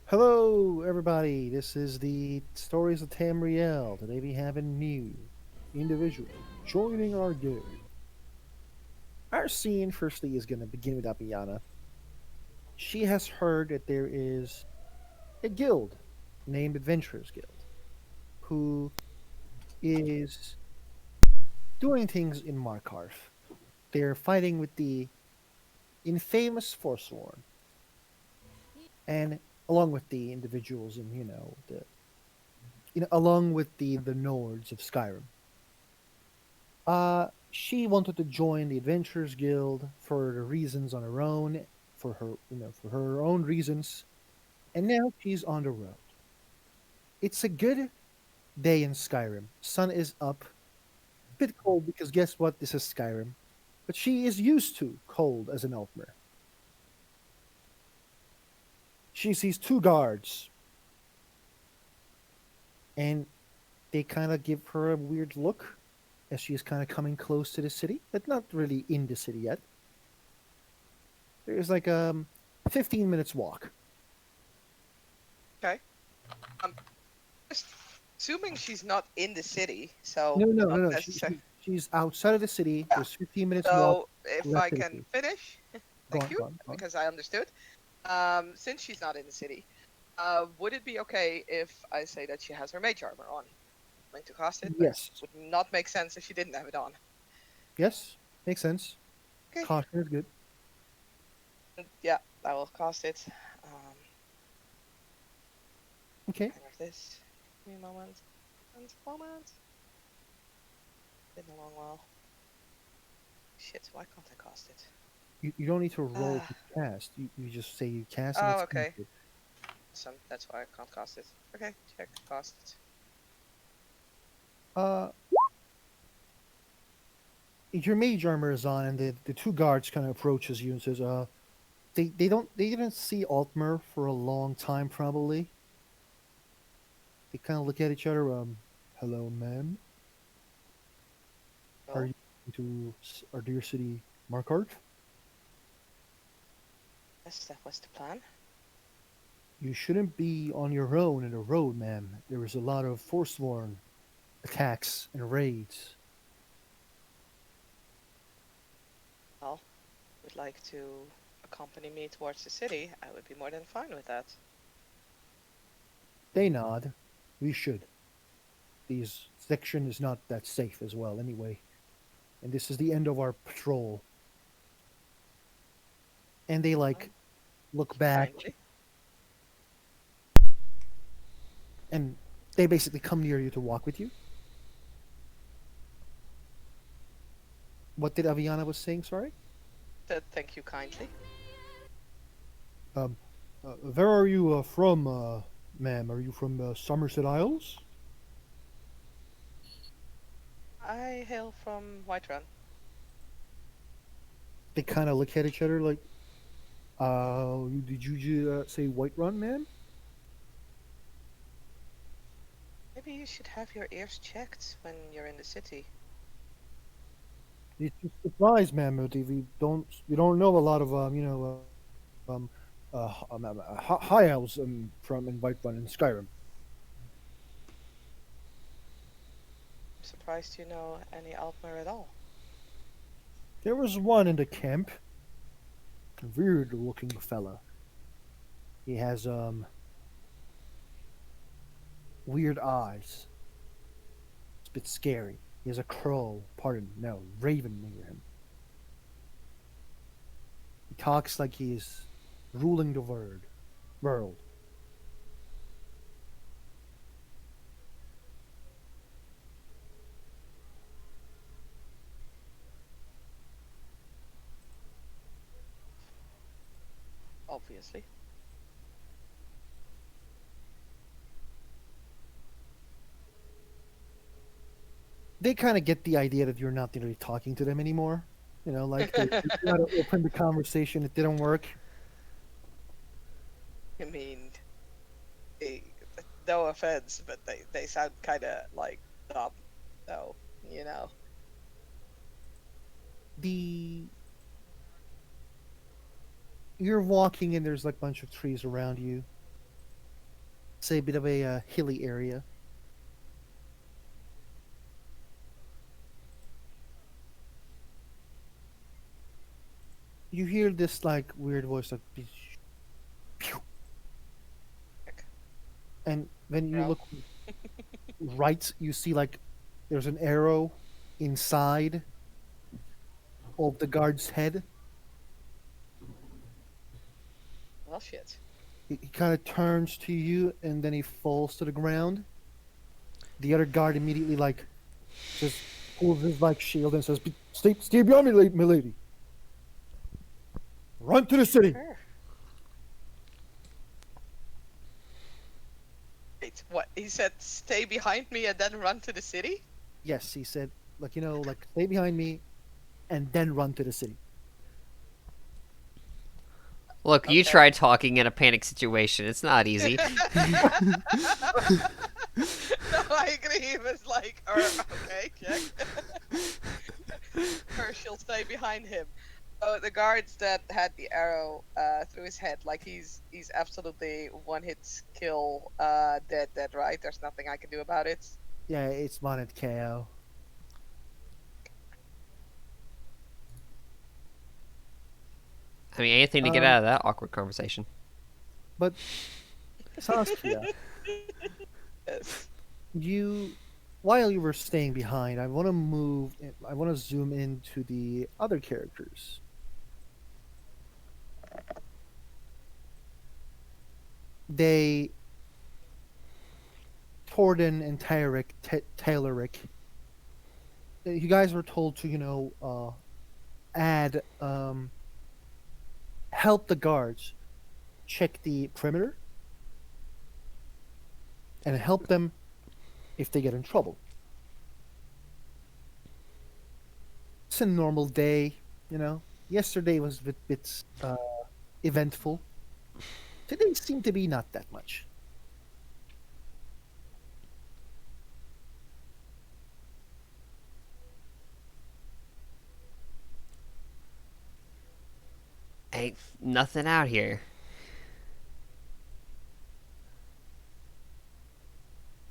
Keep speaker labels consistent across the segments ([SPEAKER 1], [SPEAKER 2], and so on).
[SPEAKER 1] Hello, everybody. This is the Stories of Tamriel. Today we have a new individual joining our guild. Our scene, firstly, is going to begin with Apiana. She has heard that there is a guild named Adventurers Guild who is doing things in Markarth. They're fighting with the infamous Forsworn, and along with the individuals and along with the Nords of Skyrim. She wanted to join the Adventurers Guild for the reasons on her own, for her own reasons, and now she's on the road. It's a good day in Skyrim. Sun is up, bit cold because guess what? This is Skyrim, but she is used to cold as an Elfmer. She sees two guards, and they kind of give her a weird look as she is kind of coming close to the city, but not really in the city yet. There's like 15 minutes walk.
[SPEAKER 2] Okay. Um, just assuming she's not in the city,
[SPEAKER 1] No,
[SPEAKER 2] so
[SPEAKER 1] no, no,
[SPEAKER 2] not
[SPEAKER 1] no.
[SPEAKER 2] necessarily.
[SPEAKER 1] She's outside of the city.
[SPEAKER 2] Yeah.
[SPEAKER 1] There's 15 minutes walk
[SPEAKER 2] So if
[SPEAKER 1] left
[SPEAKER 2] I
[SPEAKER 1] of the
[SPEAKER 2] can
[SPEAKER 1] city.
[SPEAKER 2] finish,
[SPEAKER 1] Go
[SPEAKER 2] thank
[SPEAKER 1] on,
[SPEAKER 2] you,
[SPEAKER 1] go on, go on.
[SPEAKER 2] because I understood. Since she's not in the city, would it be okay if I say that she has her mage armor on? I'm going to cast it, but it
[SPEAKER 1] Yes,
[SPEAKER 2] would not make sense if she didn't have it on.
[SPEAKER 1] yes, makes sense.
[SPEAKER 2] Okay.
[SPEAKER 1] Caution is good.
[SPEAKER 2] Yeah, I will cast it. Um,
[SPEAKER 1] Okay,
[SPEAKER 2] kind of this. Give me a moment. And moment. Been a long while. Shit, why can't I cast it?
[SPEAKER 1] you don't need to roll
[SPEAKER 2] Ah.
[SPEAKER 1] to cast. You just say you cast and
[SPEAKER 2] Oh,
[SPEAKER 1] it's
[SPEAKER 2] okay.
[SPEAKER 1] casted.
[SPEAKER 2] That's why I can't cast it. Okay, check, cast it.
[SPEAKER 1] Uh, your mage armor is on, and the two guards kind of approaches you and says, they didn't see Altmer for a long time probably. They kind of look at each other. Hello, ma'am. Are
[SPEAKER 2] Well,
[SPEAKER 1] you going to our dear city, Markart?
[SPEAKER 2] yes, that was the plan.
[SPEAKER 1] You shouldn't be on your own in the road, ma'am. There was a lot of Forsworn attacks and raids.
[SPEAKER 2] Well, would like to accompany me towards the city, I would be more than fine with that.
[SPEAKER 1] They nod. We should. This section is not that safe as well, anyway. And this is the end of our patrol. And they
[SPEAKER 2] Oh,
[SPEAKER 1] like look back
[SPEAKER 2] kindly.
[SPEAKER 1] and they basically come near you to walk with you. What did Aviana was saying? Sorry.
[SPEAKER 2] Thank you kindly.
[SPEAKER 1] Um, where are you from, ma'am? Are you from Somerset Isles?
[SPEAKER 2] I hail from Whiterun.
[SPEAKER 1] They kind of look at each other like, did you say White Run, ma'am?
[SPEAKER 2] Maybe you should have your ears checked when you're in the city.
[SPEAKER 1] It's just surprise, ma'am. We don't know a lot of high elves from in Whiterun and Skyrim.
[SPEAKER 2] I'm surprised you know any Altmer at all.
[SPEAKER 1] There was one in the camp, a weird looking fella. He has weird eyes. It's a bit scary. He has a crow, pardon, no, raven near him. He talks like he is ruling the world.
[SPEAKER 2] Obviously.
[SPEAKER 1] They kind of get the idea that you're not really talking to them anymore. Like they try to open the conversation. It didn't work.
[SPEAKER 2] I mean, they, no offense, but they sound kind of like dumb. So, you know.
[SPEAKER 1] The You're walking and there's like a bunch of trees around you. Say a bit of a hilly area. You hear this like weird voice like, "Pew."
[SPEAKER 2] Heck,
[SPEAKER 1] And when you
[SPEAKER 2] bro.
[SPEAKER 1] look right, you see like there's an arrow inside of the guard's head.
[SPEAKER 2] Well, shit.
[SPEAKER 1] He kind of turns to you and then he falls to the ground. The other guard immediately like just pulls his like shield and says, stay behind me, my lady. Run to the city."
[SPEAKER 2] Sure. Wait, what? He said stay behind me and then run to the city?
[SPEAKER 1] Yes, he said, like, like, stay behind me and then run to the city.
[SPEAKER 3] Look, you
[SPEAKER 2] Okay.
[SPEAKER 3] try talking in a panic situation. It's not easy.
[SPEAKER 2] No, I agree. He was like, okay, check. Or she'll stay behind him. Oh, the guards that had the arrow through his head, like he's absolutely one hit kill, dead, right? There's nothing I can do about it.
[SPEAKER 1] Yeah, it's modded KO.
[SPEAKER 3] I mean, anything to get
[SPEAKER 1] Um,
[SPEAKER 3] out of that awkward conversation.
[SPEAKER 1] but Saskia,
[SPEAKER 2] Yes.
[SPEAKER 1] you, while you were staying behind, I want to zoom into the other characters. They, Torden and Tayloric, you guys were told to, add, help the guards check the perimeter and help them if they get in trouble. It's a normal day. Yesterday was a bit eventful. Today seemed to be not that much.
[SPEAKER 3] Ain't nothing out here.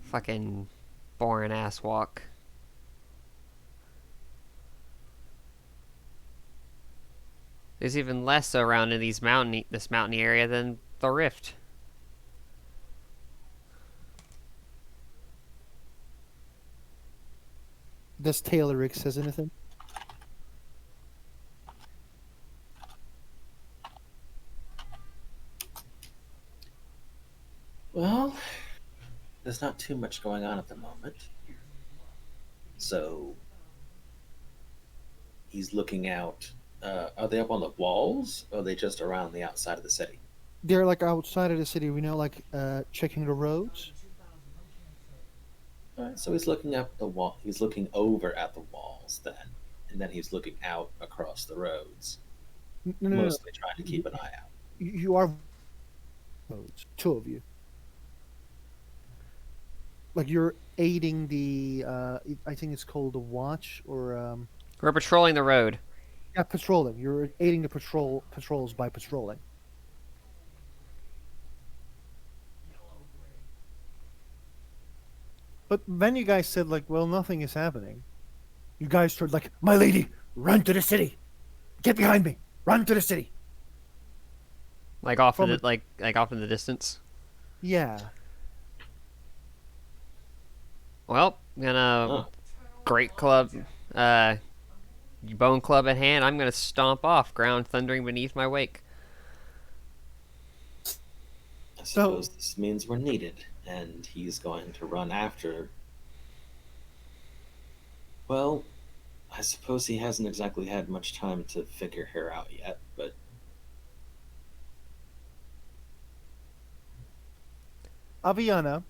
[SPEAKER 3] Fucking boring ass walk. There's even less around in this mountainy area than the rift.
[SPEAKER 1] Does Tayloric says anything?
[SPEAKER 4] Well, there's not too much going on at the moment. So he's looking out. Are they up on the walls or are they just around the outside of the city?
[SPEAKER 1] They're like outside of the city, like checking the roads.
[SPEAKER 4] All right, so he's looking up the wall. He's looking over at the walls then, and then he's looking out across the roads,
[SPEAKER 1] No, no, no.
[SPEAKER 4] mostly trying to keep an eye out.
[SPEAKER 1] You are roads, two of you. Like you're aiding the. I think it's called the watch or
[SPEAKER 3] We're patrolling the road.
[SPEAKER 1] yeah, patrolling. You're aiding the patrols by patrolling. But then you guys said like, well, nothing is happening. You guys started like, my lady, run to the city. Get behind me. Run to the city.
[SPEAKER 3] Like off in
[SPEAKER 1] From
[SPEAKER 3] the like off in the distance.
[SPEAKER 1] yeah.
[SPEAKER 3] Well, gonna
[SPEAKER 4] Huh.
[SPEAKER 3] great club bone club at hand. I'm gonna stomp off, ground thundering beneath my wake.
[SPEAKER 4] I
[SPEAKER 1] So
[SPEAKER 4] suppose this means we're needed, and he's going to run after. Well, I suppose he hasn't exactly had much time to figure her out yet, but
[SPEAKER 1] Aviana,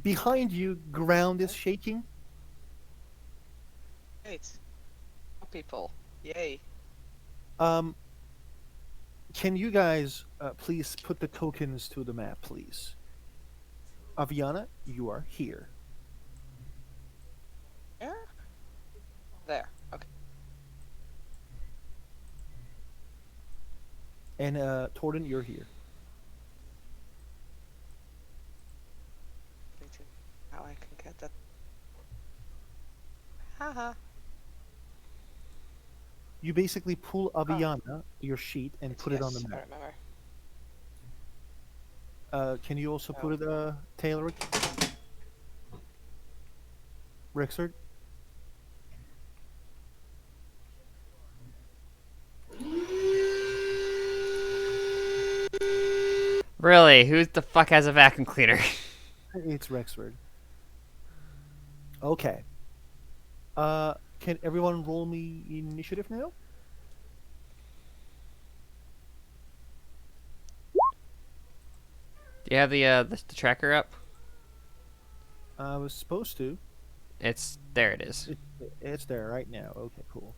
[SPEAKER 1] behind you, ground is
[SPEAKER 2] Huh?
[SPEAKER 1] shaking.
[SPEAKER 2] Great. People. Yay.
[SPEAKER 1] Um, can you guys please put the tokens to the map, please? Aviana, you are here,
[SPEAKER 2] Yeah. There. Okay.
[SPEAKER 1] and Torden, you're here.
[SPEAKER 2] Haha.
[SPEAKER 1] You basically pull
[SPEAKER 2] Oh,
[SPEAKER 1] Aviana, your sheet, and
[SPEAKER 2] it's
[SPEAKER 1] put it on the
[SPEAKER 2] yes. I
[SPEAKER 1] map.
[SPEAKER 2] remember.
[SPEAKER 1] Can you also
[SPEAKER 2] Oh.
[SPEAKER 1] put it, Taylor, Rexard?
[SPEAKER 3] Really? Who the fuck has a vacuum cleaner?
[SPEAKER 1] It's Rexford. Okay. Can everyone roll me initiative now?
[SPEAKER 3] Do you have the tracker up?
[SPEAKER 1] I was supposed to.
[SPEAKER 3] It's there. It is.
[SPEAKER 1] It, it's there right now. Okay, cool.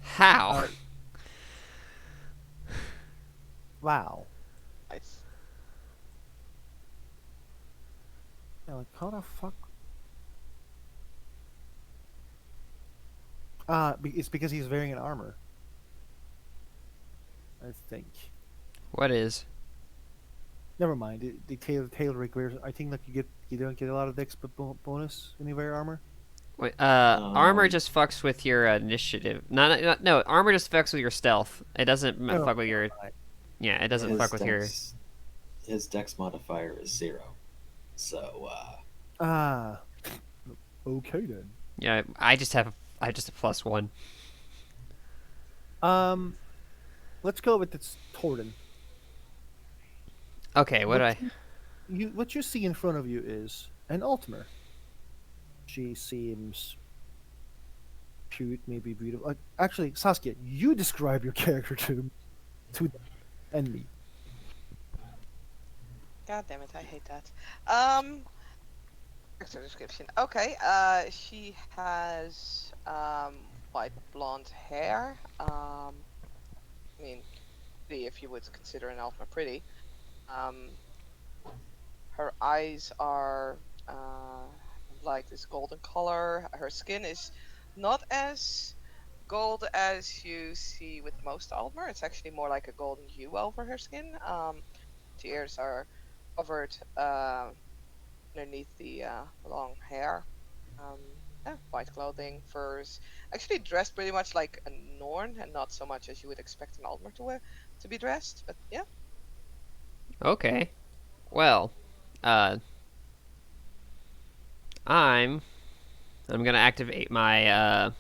[SPEAKER 3] How?
[SPEAKER 1] Uh, wow.
[SPEAKER 2] Nice.
[SPEAKER 1] Yeah, like, how the fuck? It's because he's wearing an armor. I think.
[SPEAKER 3] What is?
[SPEAKER 1] Never mind. The tail requires. I think like you don't get a lot of dex bonus when you wear armor.
[SPEAKER 3] Wait, armor
[SPEAKER 4] Um,
[SPEAKER 3] just fucks with your initiative. No, armor just fucks with your stealth. It doesn't
[SPEAKER 1] Oh,
[SPEAKER 3] fuck with
[SPEAKER 1] never
[SPEAKER 3] your.
[SPEAKER 1] mind.
[SPEAKER 3] Yeah, it doesn't
[SPEAKER 4] his
[SPEAKER 3] fuck with your.
[SPEAKER 4] dex his dex modifier is 0. So
[SPEAKER 1] Ah, okay then.
[SPEAKER 3] Yeah, I just have +1.
[SPEAKER 1] Um, let's go with this Torden.
[SPEAKER 3] Okay, what do
[SPEAKER 1] What
[SPEAKER 3] I?
[SPEAKER 1] what you see in front of you is an Altmer. She seems cute, maybe beautiful. Actually, Saskia, you describe your character to them and me.
[SPEAKER 2] God damn it, I hate that. Character description. Okay. She has white blonde hair. I mean, pretty if you would consider an elf pretty. Um, her eyes are like this golden color. Her skin is not as gold as you see with most Altmer. It's actually more like a golden hue over her skin. The ears are covered underneath the long hair. Um, yeah, white clothing, furs. Actually dressed pretty much like a Norn, and not so much as you would expect an Altmer to wear to be dressed. But yeah,
[SPEAKER 3] Okay, well, uh, I'm I'm gonna activate my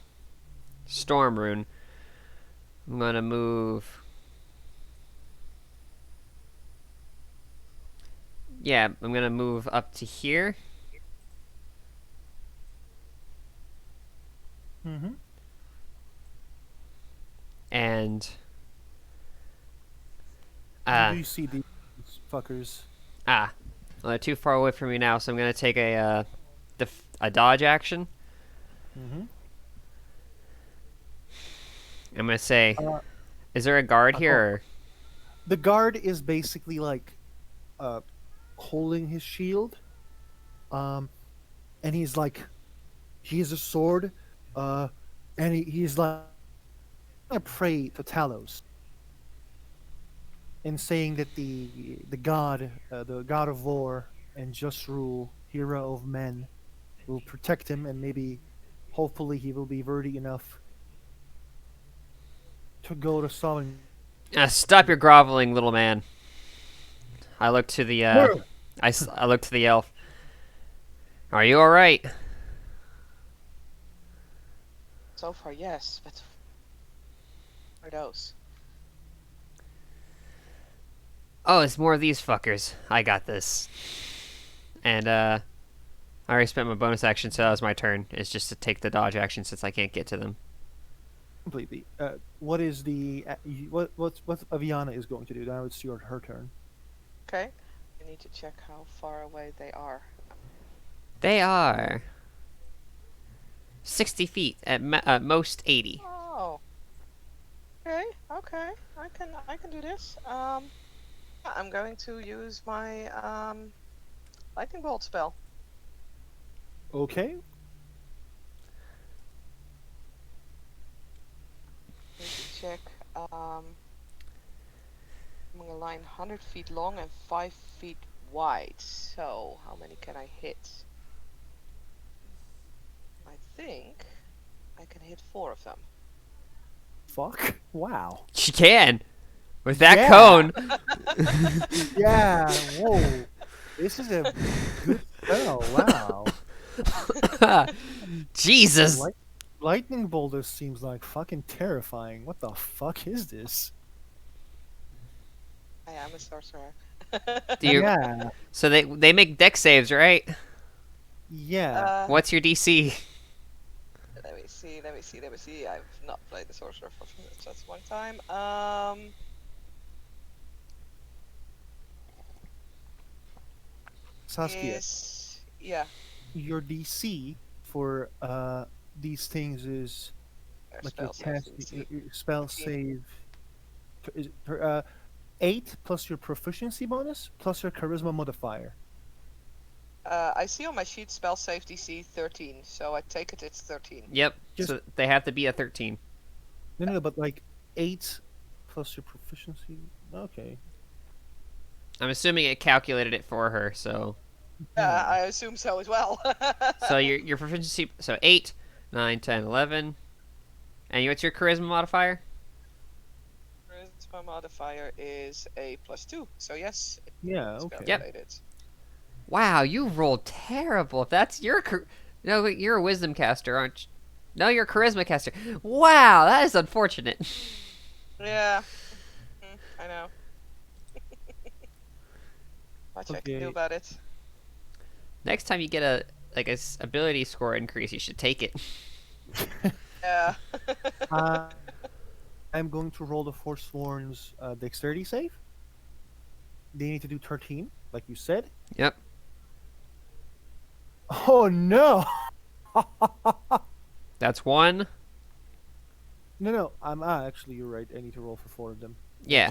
[SPEAKER 3] storm rune. I'm gonna move. Yeah, I'm gonna move up to here,
[SPEAKER 1] Mm-hmm.
[SPEAKER 3] and
[SPEAKER 1] You
[SPEAKER 3] uh
[SPEAKER 1] do see these fuckers.
[SPEAKER 3] ah, well, they're too far away from me now, so I'm gonna take a dodge action.
[SPEAKER 1] Mm-hmm.
[SPEAKER 3] I'm gonna say,
[SPEAKER 1] Uh,
[SPEAKER 3] is there a guard here?
[SPEAKER 1] oh,
[SPEAKER 3] Or...
[SPEAKER 1] the guard is basically like uh holding his shield. Um, and he's like he has a sword. Uh, and he's like gonna pray to Talos and saying that the god of war and just rule, hero of men, will protect him, and maybe, hopefully, he will be worthy enough to go to Solomon.
[SPEAKER 3] Stop your groveling, little man. I look to the I look to the elf. Are you all right?
[SPEAKER 2] so far yes, but for those.
[SPEAKER 3] Oh, it's more of these fuckers. I got this. And I already spent my bonus action, so that was my turn. It's just to take the dodge action since I can't get to them.
[SPEAKER 1] Completely. What is the what Aviana is going to do? Now it's her turn.
[SPEAKER 2] Okay, I need to check how far away they are.
[SPEAKER 3] They are 60 feet at most 80.
[SPEAKER 2] Oh, okay, okay. I can do this. I'm going to use my lightning bolt spell.
[SPEAKER 1] Okay.
[SPEAKER 2] Need to check. I'm a line 100 feet long and 5 feet wide. So, how many can I hit? I think I can hit 4 of them.
[SPEAKER 1] Fuck. Wow.
[SPEAKER 3] She can. With that
[SPEAKER 1] Yeah.
[SPEAKER 3] cone.
[SPEAKER 1] Yeah. Whoa. This is a good spell. Wow.
[SPEAKER 3] Jesus.
[SPEAKER 1] Lightning bolter seems like fucking terrifying. What the fuck is this?
[SPEAKER 2] I am a sorcerer.
[SPEAKER 3] Do you,
[SPEAKER 1] Yeah.
[SPEAKER 3] so they make deck saves, right?
[SPEAKER 1] Yeah.
[SPEAKER 3] What's your DC?
[SPEAKER 2] Let me see, let me see, let me see. I've not played the sorcerer for just one time.
[SPEAKER 1] Saskia,
[SPEAKER 2] Yeah,
[SPEAKER 1] your DC for these things is
[SPEAKER 2] their
[SPEAKER 1] like your
[SPEAKER 2] spell saves
[SPEAKER 1] cast
[SPEAKER 2] DC.
[SPEAKER 1] your spell
[SPEAKER 2] 15.
[SPEAKER 1] save is 8 plus your proficiency bonus plus your charisma modifier.
[SPEAKER 2] I see on my sheet spell save DC 13, so I take it it's 13.
[SPEAKER 3] Yep.
[SPEAKER 1] Just
[SPEAKER 3] So they have to be a 13.
[SPEAKER 1] no, but like 8 plus your proficiency. Okay.
[SPEAKER 3] I'm assuming it calculated it for her. So
[SPEAKER 1] Yeah.
[SPEAKER 2] I assume so as well.
[SPEAKER 3] so your proficiency. So 8, 9, 10, 11. And what's your charisma modifier?
[SPEAKER 2] Charisma modifier is a +2, so yes,
[SPEAKER 1] Yeah.
[SPEAKER 2] it's
[SPEAKER 1] Okay.
[SPEAKER 2] calculated.
[SPEAKER 3] Wow, you rolled terrible. If that's your no, wait, you're a wisdom caster, aren't you? No, you're a charisma caster. Wow, that is unfortunate.
[SPEAKER 2] Yeah, I know. Much I can do
[SPEAKER 1] Okay.
[SPEAKER 2] about it.
[SPEAKER 3] Next time you get a ability score increase, you should take it.
[SPEAKER 2] Yeah.
[SPEAKER 1] Uh, I'm going to roll the Forsworn's dexterity save. They need to do 13, like you said.
[SPEAKER 3] Yep.
[SPEAKER 1] Oh no!
[SPEAKER 3] That's 1.
[SPEAKER 1] No. I'm actually you're right. I need to roll for 4 of them.
[SPEAKER 3] Yeah.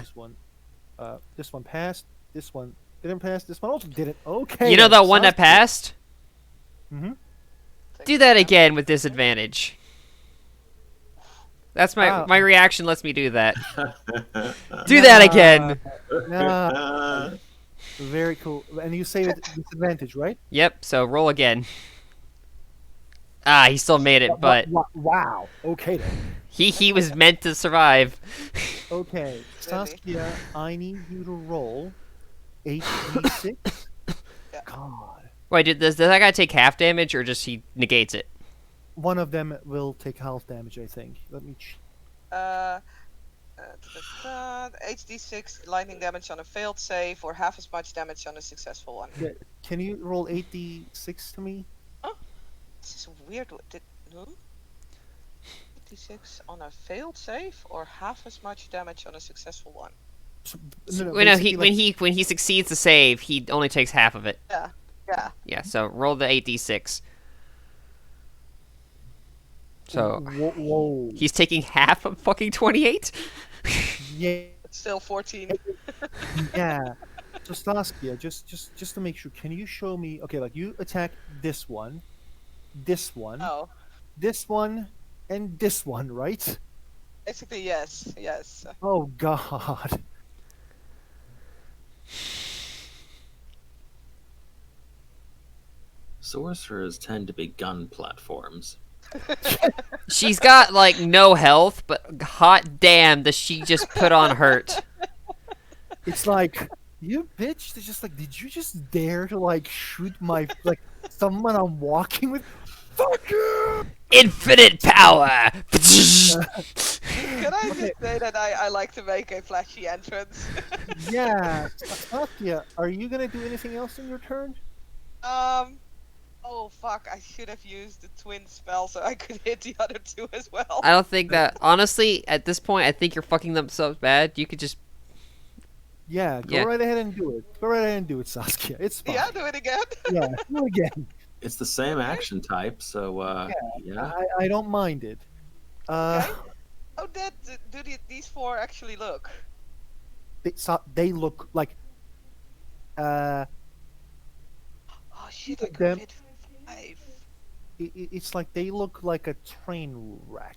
[SPEAKER 1] This one passed. This one didn't pass. This one also didn't. Okay.
[SPEAKER 3] You know
[SPEAKER 1] then,
[SPEAKER 3] that one that
[SPEAKER 1] Saskia.
[SPEAKER 3] passed?
[SPEAKER 1] Mhm.
[SPEAKER 3] Do that again with disadvantage. That's
[SPEAKER 1] Wow.
[SPEAKER 3] my reaction lets me do that. Do that again.
[SPEAKER 1] Nah. Very cool. And you say with disadvantage, right?
[SPEAKER 3] Yep, so roll again. Ah, he still made it, but
[SPEAKER 1] Wow. Okay then.
[SPEAKER 3] he was meant to survive.
[SPEAKER 1] Okay,
[SPEAKER 2] Really?
[SPEAKER 1] Saskia, I need you to roll 8d6.
[SPEAKER 2] Yeah.
[SPEAKER 1] God.
[SPEAKER 3] Wait, does that guy take half damage or just he negates it?
[SPEAKER 1] One of them will take half damage, I think. Let me.
[SPEAKER 2] Uh, HD6 lightning damage on a failed save, or half as much damage on a successful one.
[SPEAKER 1] Yeah, can you roll 8d6 to me?
[SPEAKER 2] This is weird. No? 86 on a failed save, or half as much damage on a successful one.
[SPEAKER 1] So,
[SPEAKER 3] Wait, no,
[SPEAKER 1] basically,
[SPEAKER 3] when he succeeds the save, he only takes half of it.
[SPEAKER 2] Yeah. Yeah.
[SPEAKER 3] Yeah, so roll the 8d6. So
[SPEAKER 1] Whoa.
[SPEAKER 3] he's taking half of fucking 28?
[SPEAKER 1] Yeah.
[SPEAKER 2] It's still 14.
[SPEAKER 1] Yeah. So Saskia, just to make sure, can you show me? Okay, like you attack this one,
[SPEAKER 2] Oh.
[SPEAKER 1] this one, and this one, right?
[SPEAKER 2] Basically, yes. Yes.
[SPEAKER 1] Oh God.
[SPEAKER 4] Sorcerers tend to be gun platforms.
[SPEAKER 3] She's got like no health, but hot damn does she just put on hurt.
[SPEAKER 1] It's like you bitch. It's just like, did you just dare to like shoot my like someone I'm walking with? Fuck you!
[SPEAKER 3] Infinite power!
[SPEAKER 2] Can I just say that I like to make a flashy entrance?
[SPEAKER 1] Yeah, Saskia, are you gonna do anything else in your turn?
[SPEAKER 2] Oh fuck, I should have used the twin spell so I could hit the other two as well.
[SPEAKER 3] I don't think that, honestly, at this point, I think you're fucking them so bad, you could just,
[SPEAKER 1] Yeah, go
[SPEAKER 3] Yeah.
[SPEAKER 1] right ahead and do it. Go right ahead and do it, Saskia. It's fine.
[SPEAKER 2] Yeah, do it again.
[SPEAKER 1] Yeah, do it again.
[SPEAKER 4] It's the same action type, so yeah.
[SPEAKER 1] I don't mind it.
[SPEAKER 2] Okay. How dead do these 4 actually look?
[SPEAKER 1] They look like
[SPEAKER 2] Oh shit, I could
[SPEAKER 1] Them-
[SPEAKER 2] hit 5.
[SPEAKER 1] it's like they look like a train wreck.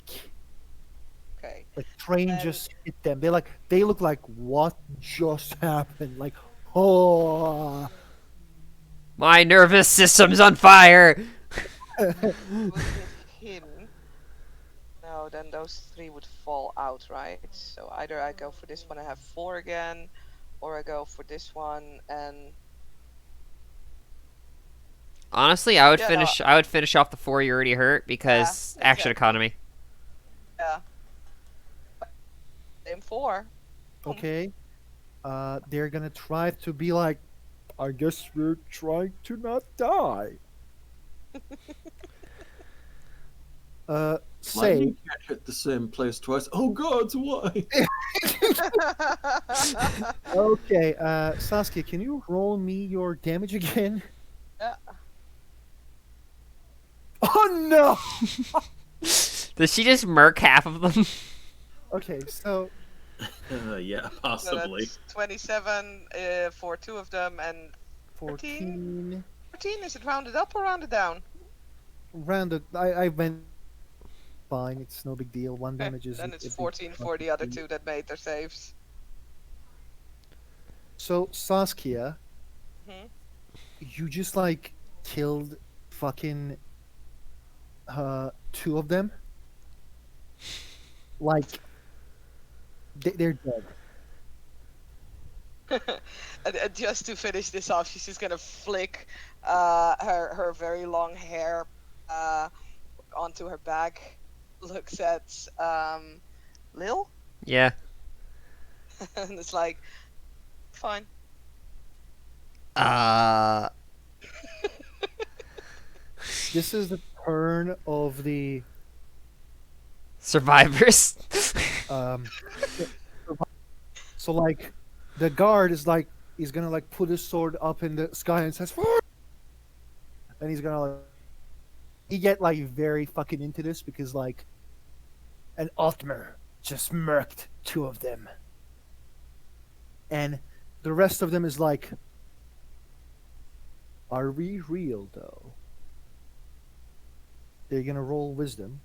[SPEAKER 2] Okay.
[SPEAKER 1] Like train
[SPEAKER 2] And
[SPEAKER 1] just hit them. They look like what just happened. Like oh.
[SPEAKER 3] My nervous system's on fire.
[SPEAKER 2] would hit him. No, then those three would fall out, right? So either I go for this one, I have 4 again, or I go for this one and
[SPEAKER 3] Honestly, I would
[SPEAKER 2] yeah, no,
[SPEAKER 3] finish. I would finish off the 4 you already hurt
[SPEAKER 2] yeah,
[SPEAKER 3] because action
[SPEAKER 2] exactly.
[SPEAKER 3] economy.
[SPEAKER 2] Yeah, same 4. Boom.
[SPEAKER 1] Okay. They're gonna try to be like, I guess we're trying to not die. Say,
[SPEAKER 5] Lightning can't hit the same place twice. Oh gods, why?
[SPEAKER 1] okay, Saskia, can you roll me your damage again?
[SPEAKER 2] Yeah.
[SPEAKER 1] Oh no!
[SPEAKER 3] Does she just murk half of them?
[SPEAKER 1] Okay, so
[SPEAKER 5] Yeah,
[SPEAKER 2] So
[SPEAKER 5] possibly.
[SPEAKER 2] that's 27 for 2 of them, and
[SPEAKER 1] 14
[SPEAKER 2] 14. Is it rounded up or rounded down?
[SPEAKER 1] rounded. I went fine. It's no big deal. One
[SPEAKER 2] Okay,
[SPEAKER 1] damage is.
[SPEAKER 2] then it's 14 for the other 2 that made their saves.
[SPEAKER 1] So Saskia,
[SPEAKER 2] Mhm.
[SPEAKER 1] you just like killed fucking 2 of them. Like they're dead.
[SPEAKER 2] And just to finish this off, she's just gonna flick her very long hair onto her back. Looks at Lil,
[SPEAKER 3] Yeah.
[SPEAKER 2] and it's like, fine.
[SPEAKER 3] Uh.
[SPEAKER 1] This is the turn of the
[SPEAKER 3] Survivors.
[SPEAKER 1] um. So like, the guard is like he's gonna like put his sword up in the sky and says, "Forward!" And he's gonna like he get like very fucking into this because like an Otmer just murked 2 of them, and the rest of them is like, are we real though? They're gonna roll wisdom.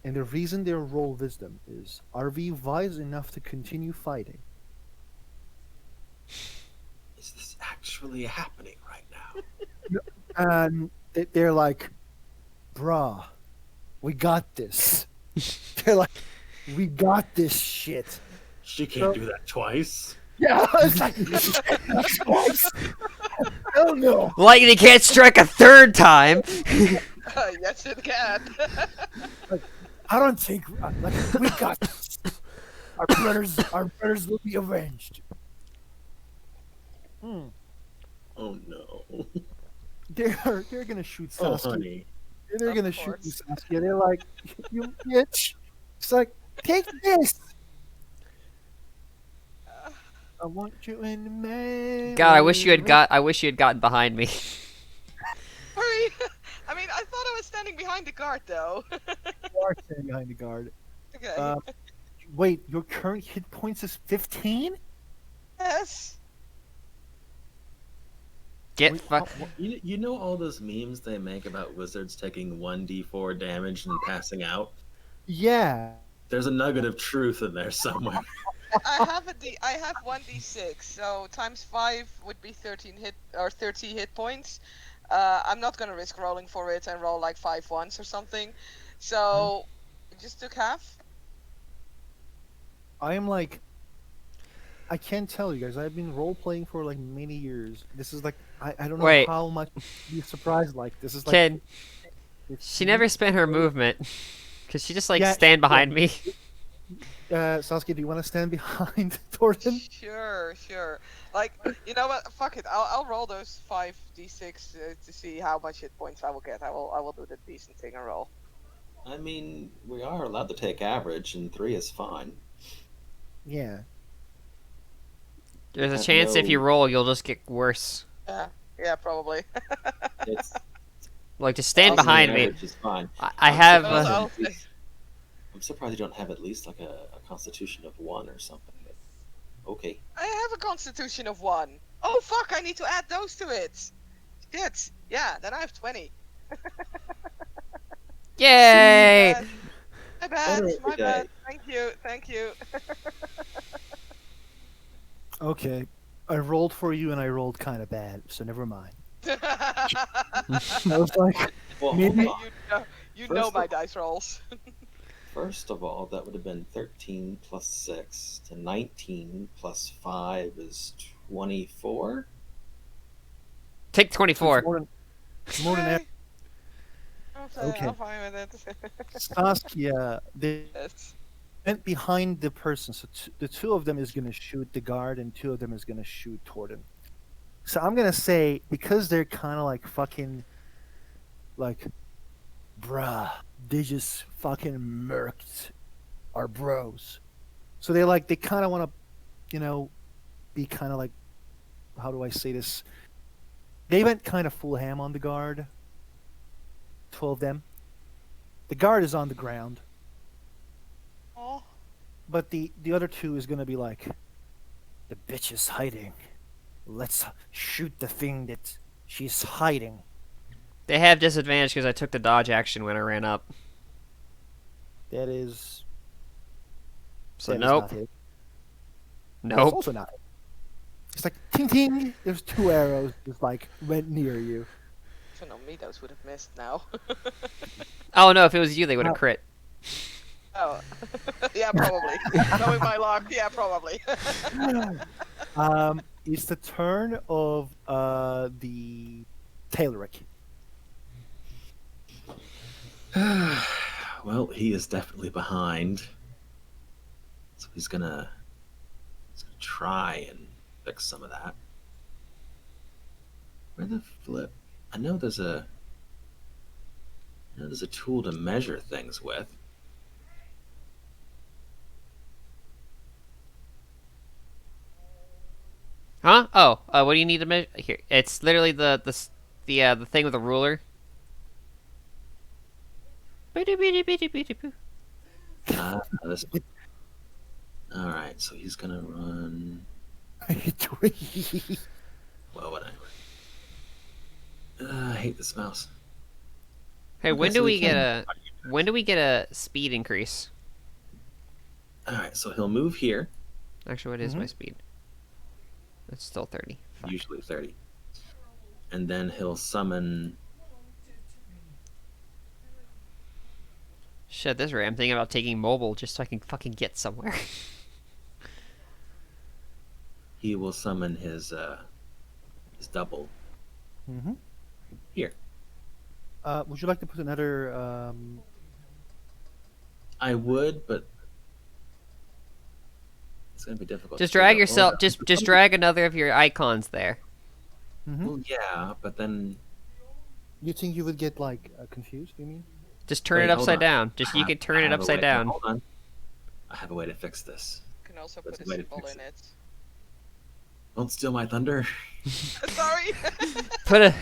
[SPEAKER 1] And the reason they roll wisdom is, are we wise enough to continue fighting?
[SPEAKER 5] Is this actually happening right now?
[SPEAKER 1] And they're like, bruh, we got this. They're like, we got this shit.
[SPEAKER 5] She can't do that twice.
[SPEAKER 1] Yeah, it's like, twice. Hell no.
[SPEAKER 3] Lightning can't strike a third time.
[SPEAKER 2] Yes, it can.
[SPEAKER 1] I don't think like, we got this. Our brothers will be avenged. Hmm.
[SPEAKER 5] Oh no.
[SPEAKER 1] They're gonna shoot
[SPEAKER 5] Oh
[SPEAKER 1] Saskia.
[SPEAKER 5] honey.
[SPEAKER 1] They're
[SPEAKER 2] Of
[SPEAKER 1] gonna shoot
[SPEAKER 2] course.
[SPEAKER 1] Saskia. They're like, you bitch. It's like, take this. I want you in my.
[SPEAKER 3] God, I wish you had gotten behind me.
[SPEAKER 2] Sorry. I mean, I thought I was standing behind the guard, though.
[SPEAKER 1] You are standing behind the guard.
[SPEAKER 2] Okay.
[SPEAKER 1] Wait, your current hit points is 15?
[SPEAKER 2] Yes.
[SPEAKER 3] Get
[SPEAKER 1] Wait,
[SPEAKER 3] fuck.
[SPEAKER 5] You know all those memes they make about wizards taking 1d4 damage and passing out?
[SPEAKER 1] Yeah.
[SPEAKER 5] There's a nugget of truth in there somewhere.
[SPEAKER 2] I have 1d6, so times 5 would be 13 hit or 30 hit points. I'm not gonna risk rolling for it and roll like 5 ones or something. So I just took half.
[SPEAKER 1] I am like. I can't tell you guys. I've been role playing for like many years. This is like. I don't know
[SPEAKER 3] Wait.
[SPEAKER 1] how much you surprised like. This is like.
[SPEAKER 3] Kid, she
[SPEAKER 1] 15?
[SPEAKER 3] never spent her movement. Cause she just like
[SPEAKER 1] Yeah,
[SPEAKER 3] stand behind me.
[SPEAKER 1] Saskia, do you want to stand behind Thornton?
[SPEAKER 2] Sure. Like, you know what? Fuck it. I'll roll those 5d6 to see how much hit points I will get. I will do the decent thing and roll.
[SPEAKER 4] I mean, we are allowed to take average, and 3 is fine.
[SPEAKER 1] Yeah.
[SPEAKER 3] There's a
[SPEAKER 4] have
[SPEAKER 3] chance if you
[SPEAKER 4] no-
[SPEAKER 3] roll, you'll just get worse.
[SPEAKER 2] Yeah, probably.
[SPEAKER 4] It's
[SPEAKER 3] Like just stand
[SPEAKER 4] taking
[SPEAKER 3] behind me.
[SPEAKER 4] average is fine.
[SPEAKER 3] I have.
[SPEAKER 2] Well, I'll say-
[SPEAKER 4] I'm surprised you don't have at least like a constitution of 1 or something. But okay.
[SPEAKER 2] I have a constitution of 1. Oh fuck! I need to add those to it. Shit. Yeah, then I have 20.
[SPEAKER 3] Yay!
[SPEAKER 2] Uh, My bad.
[SPEAKER 5] Better every
[SPEAKER 2] My bad.
[SPEAKER 5] day.
[SPEAKER 2] Thank you. Thank you.
[SPEAKER 1] Okay. I rolled for you and I rolled kind of bad, so never mind. I was like,
[SPEAKER 5] Well, hold
[SPEAKER 1] maybe.
[SPEAKER 2] Hey,
[SPEAKER 5] on.
[SPEAKER 2] you know
[SPEAKER 5] First
[SPEAKER 2] my
[SPEAKER 5] of,
[SPEAKER 2] dice rolls.
[SPEAKER 5] first of all, that would have been 13 plus 6 to 19 plus 5 is 24.
[SPEAKER 3] Take
[SPEAKER 1] So it's
[SPEAKER 3] 24.
[SPEAKER 1] more than
[SPEAKER 2] Okay.
[SPEAKER 1] okay.
[SPEAKER 2] I'm fine with it.
[SPEAKER 1] Saskia, they
[SPEAKER 2] Yes.
[SPEAKER 1] went behind the person, so the two of them is going to shoot the guard, and two of them is going to shoot Torden. So I'm going to say because they're kind of like fucking like, bruh, they just fucking murked our bros. So they kind of want to, be kind of like, how do I say this? They went kind of full ham on the guard. 12 of them. The guard is on the ground,
[SPEAKER 2] Oh.
[SPEAKER 1] but the other two is going to be like, the bitch is hiding. Let's shoot the thing that she's hiding.
[SPEAKER 3] They have disadvantage because I took the dodge action when I ran up.
[SPEAKER 1] That is
[SPEAKER 3] So
[SPEAKER 1] that is
[SPEAKER 3] nope.
[SPEAKER 1] not it. That's
[SPEAKER 3] Nope.
[SPEAKER 1] also not it. It's like ting ting. There's two arrows just like went near you.
[SPEAKER 2] If I know me, those would have missed now.
[SPEAKER 3] Oh no, if it was you, they would have
[SPEAKER 1] Now-
[SPEAKER 3] crit.
[SPEAKER 2] Oh. Yeah, probably. Knowing my luck, yeah, probably.
[SPEAKER 1] It's the turn of the Tayloric.
[SPEAKER 5] Well, he is definitely behind. So he's gonna try and fix some of that. Where the flip? I know there's a tool to measure things with.
[SPEAKER 3] Huh? Oh, what do you need to measure? Here, it's literally the thing with the ruler.
[SPEAKER 5] This. All right, so he's gonna run. Well, whatever. I hate this mouse.
[SPEAKER 3] Hey,
[SPEAKER 5] Okay,
[SPEAKER 3] when do
[SPEAKER 5] so he
[SPEAKER 3] we get
[SPEAKER 5] can't-
[SPEAKER 3] a speed increase?
[SPEAKER 5] All right, so he'll move here.
[SPEAKER 3] Actually, what is my
[SPEAKER 1] Mhm.
[SPEAKER 3] speed? It's still 30. Fuck.
[SPEAKER 5] Usually 30. And then he'll summon.
[SPEAKER 3] Shit, this ray. I'm thinking about taking mobile just so I can fucking get somewhere.
[SPEAKER 5] He will summon his double
[SPEAKER 1] Mm-hmm.
[SPEAKER 5] here.
[SPEAKER 1] Would you like to put another?
[SPEAKER 5] I would, but it's gonna be difficult.
[SPEAKER 3] Just
[SPEAKER 5] to figure
[SPEAKER 3] drag
[SPEAKER 5] out
[SPEAKER 3] yourself.
[SPEAKER 5] order.
[SPEAKER 3] Just drag another of your icons there.
[SPEAKER 1] Mhm.
[SPEAKER 5] Well, yeah, but then
[SPEAKER 1] You think you would get like confused? You mean?
[SPEAKER 3] Just turn
[SPEAKER 5] Wait,
[SPEAKER 3] it
[SPEAKER 5] hold
[SPEAKER 3] upside
[SPEAKER 5] on.
[SPEAKER 3] down. Just you
[SPEAKER 5] I
[SPEAKER 3] can turn it
[SPEAKER 5] have a
[SPEAKER 3] upside
[SPEAKER 5] way-
[SPEAKER 3] down.
[SPEAKER 5] Hold on. I have a way to fix this.
[SPEAKER 2] Can also
[SPEAKER 5] That's
[SPEAKER 2] put
[SPEAKER 5] a
[SPEAKER 2] a
[SPEAKER 5] way to
[SPEAKER 2] symbol
[SPEAKER 5] fix
[SPEAKER 2] in
[SPEAKER 5] it.
[SPEAKER 2] it.
[SPEAKER 5] Don't steal my thunder.
[SPEAKER 2] Sorry.
[SPEAKER 3] Put a.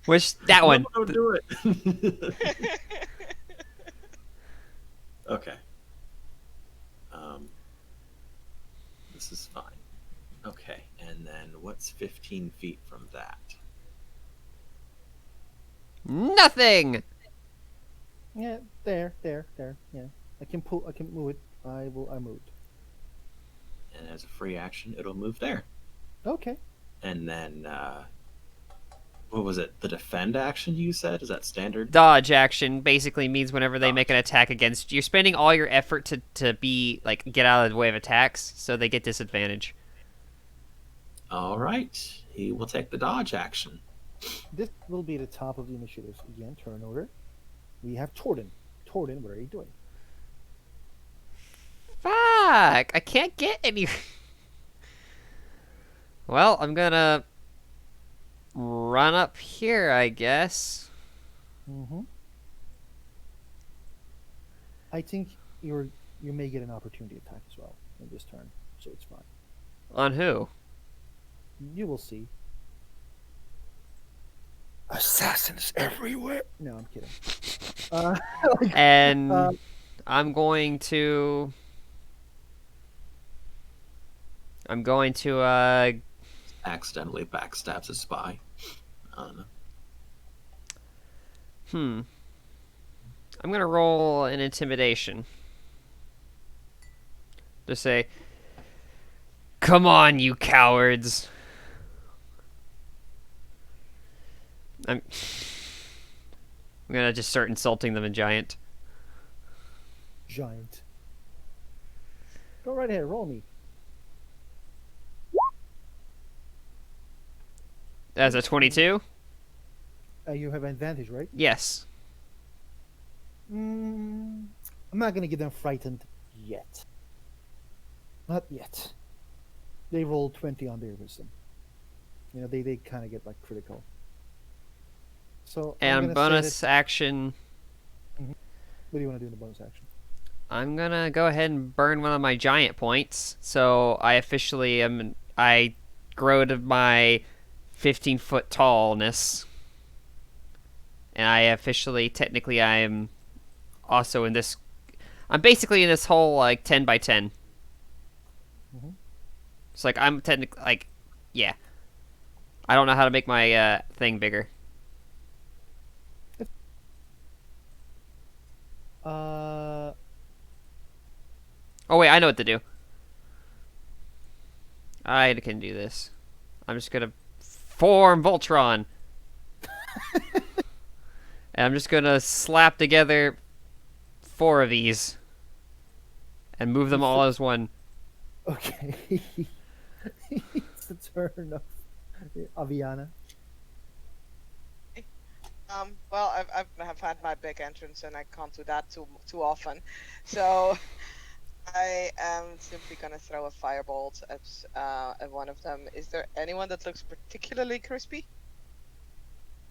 [SPEAKER 3] Which that one?
[SPEAKER 5] No, don't do it. Okay. This is fine. Okay, and then what's 15 feet from that?
[SPEAKER 3] Nothing.
[SPEAKER 1] Yeah, there. Yeah, I can pull. I can move it. I will. I moved.
[SPEAKER 5] And as a free action, it'll move there.
[SPEAKER 1] Okay.
[SPEAKER 5] And then, what was it? The defend action you said? Is that standard?
[SPEAKER 3] Dodge action basically means whenever they
[SPEAKER 5] Dodge.
[SPEAKER 3] make an attack against you, you're spending all your effort to be like get out of the way of attacks, so they get disadvantage.
[SPEAKER 5] All right. He will take the dodge action.
[SPEAKER 1] This will be the top of the initiative again. Turn order. We have Torden. Torden, what are you doing?
[SPEAKER 3] Fuck! I can't get any. Well, I'm gonna run up here, I guess.
[SPEAKER 1] Mm-hmm. I think you may get an opportunity attack as well in this turn, so it's fine.
[SPEAKER 3] On who?
[SPEAKER 1] You will see. Assassins everywhere. No, I'm kidding.
[SPEAKER 3] And
[SPEAKER 1] Uh,
[SPEAKER 3] I'm going to.
[SPEAKER 5] Accidentally backstabs a spy. I don't know.
[SPEAKER 3] I'm gonna roll an intimidation. Just say, "Come on, you cowards!" I'm gonna just start insulting them in giant.
[SPEAKER 1] Giant. Go right ahead, roll me.
[SPEAKER 3] As a 22?
[SPEAKER 1] You have advantage, right?
[SPEAKER 3] Yes.
[SPEAKER 1] I'm not gonna get them frightened yet. Not yet. They roll 20 on their wisdom. They kind of get like critical. So I'm
[SPEAKER 3] And
[SPEAKER 1] gonna say that.
[SPEAKER 3] bonus action,
[SPEAKER 1] What do you want to do in the bonus action?
[SPEAKER 3] I'm gonna go ahead and burn one of my giant points. So I officially am. I grow to my 15-foot tallness, and I officially, technically, I am also in this. I'm basically in this whole like 10 by 10.
[SPEAKER 1] Mhm.
[SPEAKER 3] It's like I'm technically like, yeah. I don't know how to make my thing bigger.
[SPEAKER 1] Uh,
[SPEAKER 3] Oh wait, I know what to do. I can do this. I'm just gonna form Voltron, and I'm just gonna slap together 4 of these and move them all as one.
[SPEAKER 1] okay. It's the turn of Aviana.
[SPEAKER 2] Well, I've had my big entrance and I can't do that too often, so I am simply gonna throw a firebolt at one of them. Is there anyone that looks particularly crispy?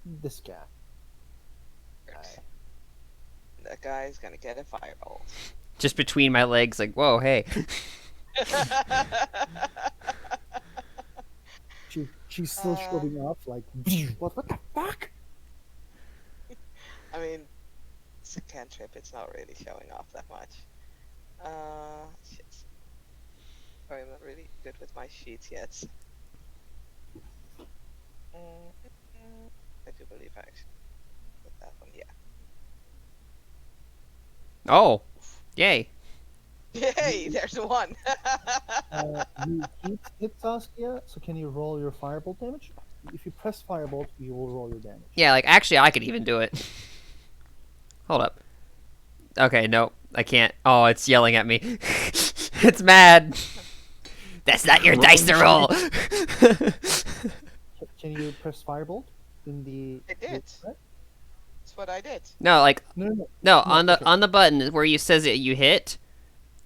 [SPEAKER 1] This guy.
[SPEAKER 2] That guy is gonna get a firebolt.
[SPEAKER 3] Just between my legs, like, whoa, hey.
[SPEAKER 1] She's still showing off like what the fuck?
[SPEAKER 2] I mean, it's a cantrip. It's not really showing off that much. Shit. Sorry, I'm not really good with my sheets yet. I do believe I actually put that one. Yeah.
[SPEAKER 3] Oh, yay.
[SPEAKER 2] Yay! There's one.
[SPEAKER 1] You hit Saskia, so can you roll your firebolt damage? If you press firebolt, you will roll your damage.
[SPEAKER 3] Yeah, like, actually, I could even do it. Hold up. Okay, no, I can't. Oh, it's yelling at me. It's mad. That's not your dice to roll.
[SPEAKER 1] Can you press firebolt in the?
[SPEAKER 2] I did. That's what I did.
[SPEAKER 3] No, like,
[SPEAKER 1] No.
[SPEAKER 3] no, on the
[SPEAKER 1] okay.
[SPEAKER 3] on the button where you says it, you hit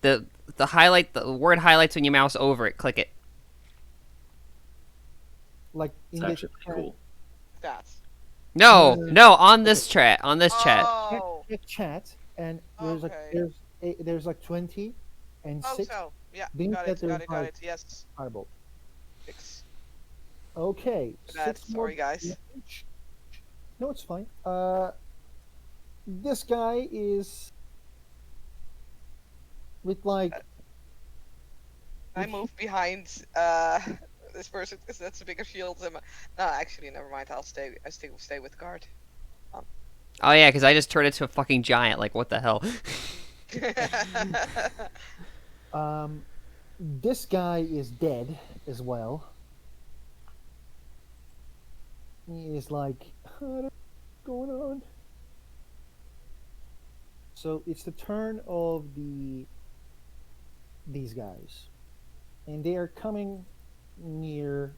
[SPEAKER 3] the the word highlights when you mouse over it. Click it.
[SPEAKER 1] Like
[SPEAKER 5] It's
[SPEAKER 1] in the
[SPEAKER 5] actually pretty cool.
[SPEAKER 2] That.
[SPEAKER 3] No,
[SPEAKER 1] No.
[SPEAKER 3] no, on this chat, on this chat.
[SPEAKER 2] Oh.
[SPEAKER 1] chat, and there's
[SPEAKER 2] Okay.
[SPEAKER 1] there's like 20 and
[SPEAKER 2] Oh,
[SPEAKER 1] 6.
[SPEAKER 2] so yeah.
[SPEAKER 1] Being
[SPEAKER 2] Got
[SPEAKER 1] that
[SPEAKER 2] it.
[SPEAKER 1] there's
[SPEAKER 2] Got it. Got
[SPEAKER 1] like
[SPEAKER 2] it. Yes.
[SPEAKER 1] firebolt.
[SPEAKER 2] 6.
[SPEAKER 1] Okay,
[SPEAKER 2] Bad.
[SPEAKER 1] 6 more
[SPEAKER 2] Sorry, guys.
[SPEAKER 1] damage. No, it's fine. This guy is with like.
[SPEAKER 2] I move behind this person because that's a bigger shield. No, actually, never mind. I stay with guard.
[SPEAKER 3] Oh yeah, because I just turned into a fucking giant. Like, what the hell?
[SPEAKER 1] This guy is dead as well. He is like, I don't know what's going on. So it's the turn of these guys, and they are coming near.